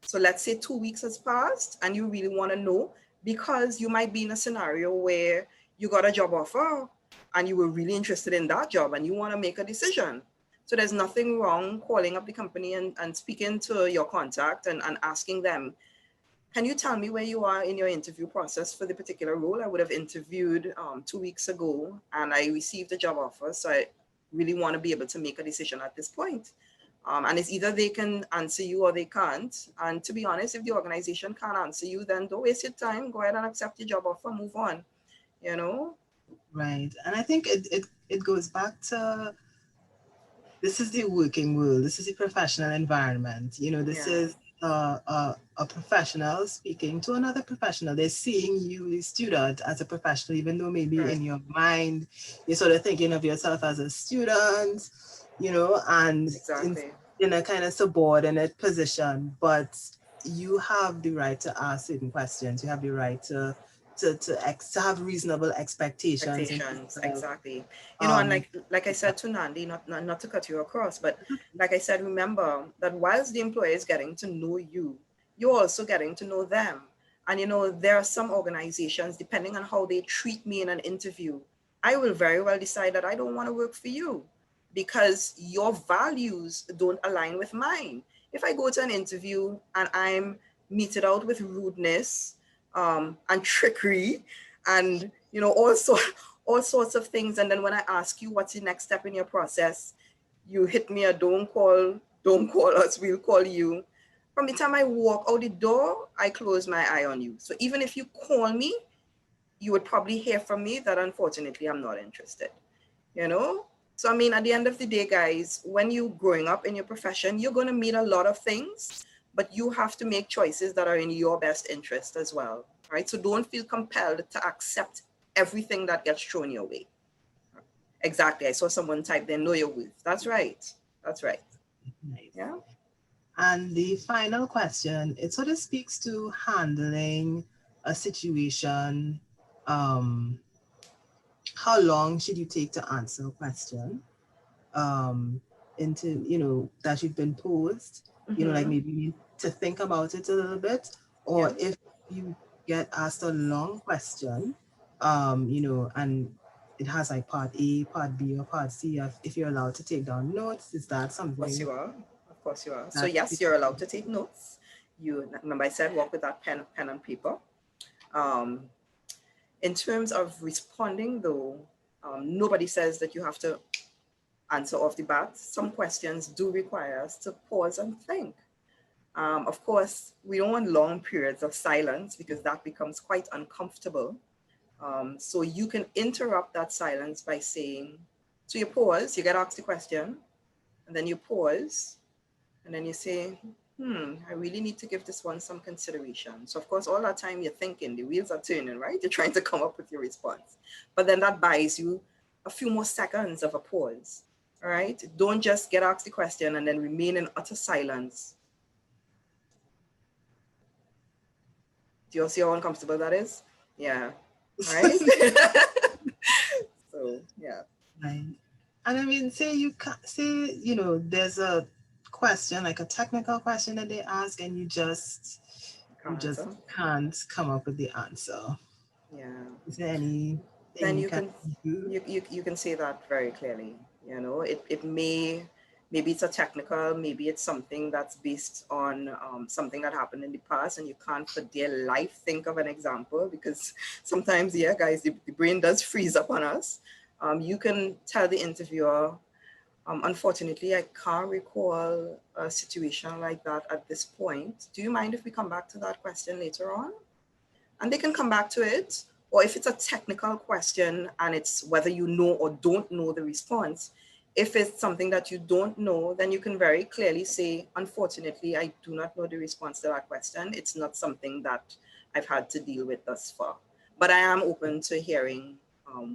So let's say 2 weeks has passed and you really want to know, because you might be in a scenario where you got a job offer and you were really interested in that job and you want to make a decision. So there's nothing wrong calling up the company and speaking to your contact and asking them, can you tell me where you are in your interview process for the particular role? I would have interviewed 2 weeks ago and I received a job offer. So I really want to be able to make a decision at this point. And it's either they can answer you or they can't. And to be honest, if the organization can't answer you, then don't waste your time. Go ahead and accept your job offer, move on, you know? Right. And I think it goes back to, this is the working world, this is the professional environment. This Yeah, is a professional speaking to another professional. They're seeing you, the student, as a professional, even though maybe right. in your mind you're sort of thinking of yourself as a student, and Exactly. in a kind of subordinate position. But you have the right to ask certain questions. You have the right to have reasonable expectations in terms Expectations, of exactly. And um like I said to Nandi, not to cut you across, but like I said, remember that whilst the employer is getting to know you, you're also getting to know them. And there are some organizations, depending on how they treat me in an interview, I will very well decide that I don't want to work for you because your values don't align with mine. If I go to an interview and I'm meted out with rudeness, and trickery, and all sorts of things, and then when I ask you what's the next step in your process, you hit me a don't call us, we'll call you. From the time I walk out the door, I close my eye on you. So even if you call me, you would probably hear from me that unfortunately I'm not interested, you know? So, I mean, at the end of the day, guys, when you're growing up in your profession, you're going to meet a lot of things, but you have to make choices that are in your best interest as well, right? So don't feel compelled to accept everything that gets thrown your way. Exactly. I saw someone type there, know your worth. That's right. That's right. nice. Yeah. And the final question, it sort of speaks to handling a situation. Um, how long should you take to answer a question? Into, that you've been posed, like Mm-hmm. maybe you need to think about it a little bit, Yeah. or if you get asked a long question, and it has like part A, part B, or part C, if you're allowed to take down notes, is that Of course something you are. Of course you are. So that yes, you're allowed to take notes. You remember I said walk with that pen and paper. Um, In terms of responding, though, nobody says that you have to answer off the bat. Some questions do require us to pause and think. Of course, we don't want long periods of silence because that becomes quite uncomfortable. So you can interrupt that silence by saying, so you pause, you get asked the question, and then you pause, and then you say, I really need to give this one some consideration. So of course, all that time you're thinking, the wheels are turning, right? You're trying to come up with your response. But then that buys you a few more seconds of a pause. All right. Don't just get asked the question and then remain in utter silence. Do you see how uncomfortable that is? Yeah. Right. So yeah. Right. And I mean, say you say, there's a question, like a technical question that they ask, and you Can't just answer. can't come up with the answer. Yeah. Is there anything Then you you can can do? you can say that very clearly. You know, it may, maybe it's a technical, maybe it's something that's based on something that happened in the past, and you can't for dear life think of an example, because sometimes, yeah, guys, the brain does freeze up on us. You can tell the interviewer, unfortunately, I can't recall a situation like that at this point. Do you mind if we come back to that question later on? And they can come back to it. Or if it's a technical question and it's whether you know or don't know the response, if it's something that you don't know, then you can very clearly say, unfortunately, I do not know the response to that question. It's not something that I've had to deal with thus far. But I am open to hearing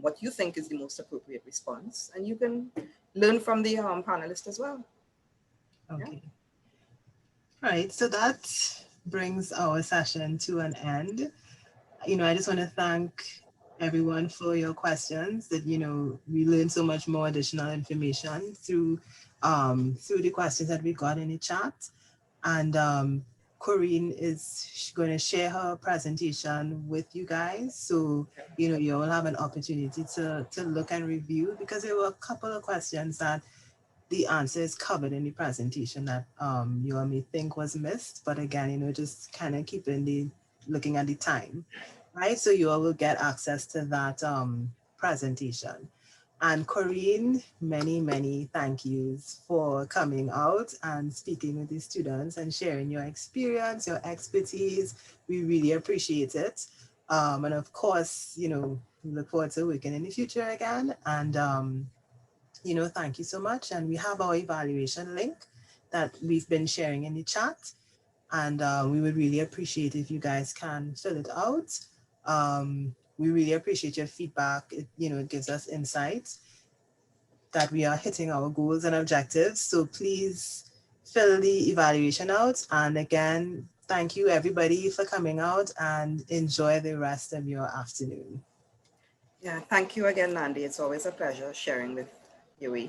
what you think is the most appropriate response. And you can learn from the panelist as well. Yeah. Okay. Right. So that brings our session to an end. I just want to thank everyone for your questions that, we learned so much more additional information through the questions that we got in the chat. And Corinne is going to share her presentation with you guys. So, you all have an opportunity to look and review, because there were a couple of questions that the answer is covered in the presentation that you all may think was missed. But again, just kind of looking at the time, right? So you all will get access to that presentation. And Corinne, many, many thank yous for coming out and speaking with the students and sharing your experience, your expertise. We really appreciate it. And of course, we look forward to working in the future again. And thank you so much. And we have our evaluation link that we've been sharing in the chat. And we would really appreciate if you guys can fill it out. We really appreciate your feedback. It gives us insights that we are hitting our goals and objectives. So please fill the evaluation out. And again, thank you everybody for coming out, and enjoy the rest of your afternoon. Yeah. Thank you again, Nandi. It's always a pleasure sharing with you.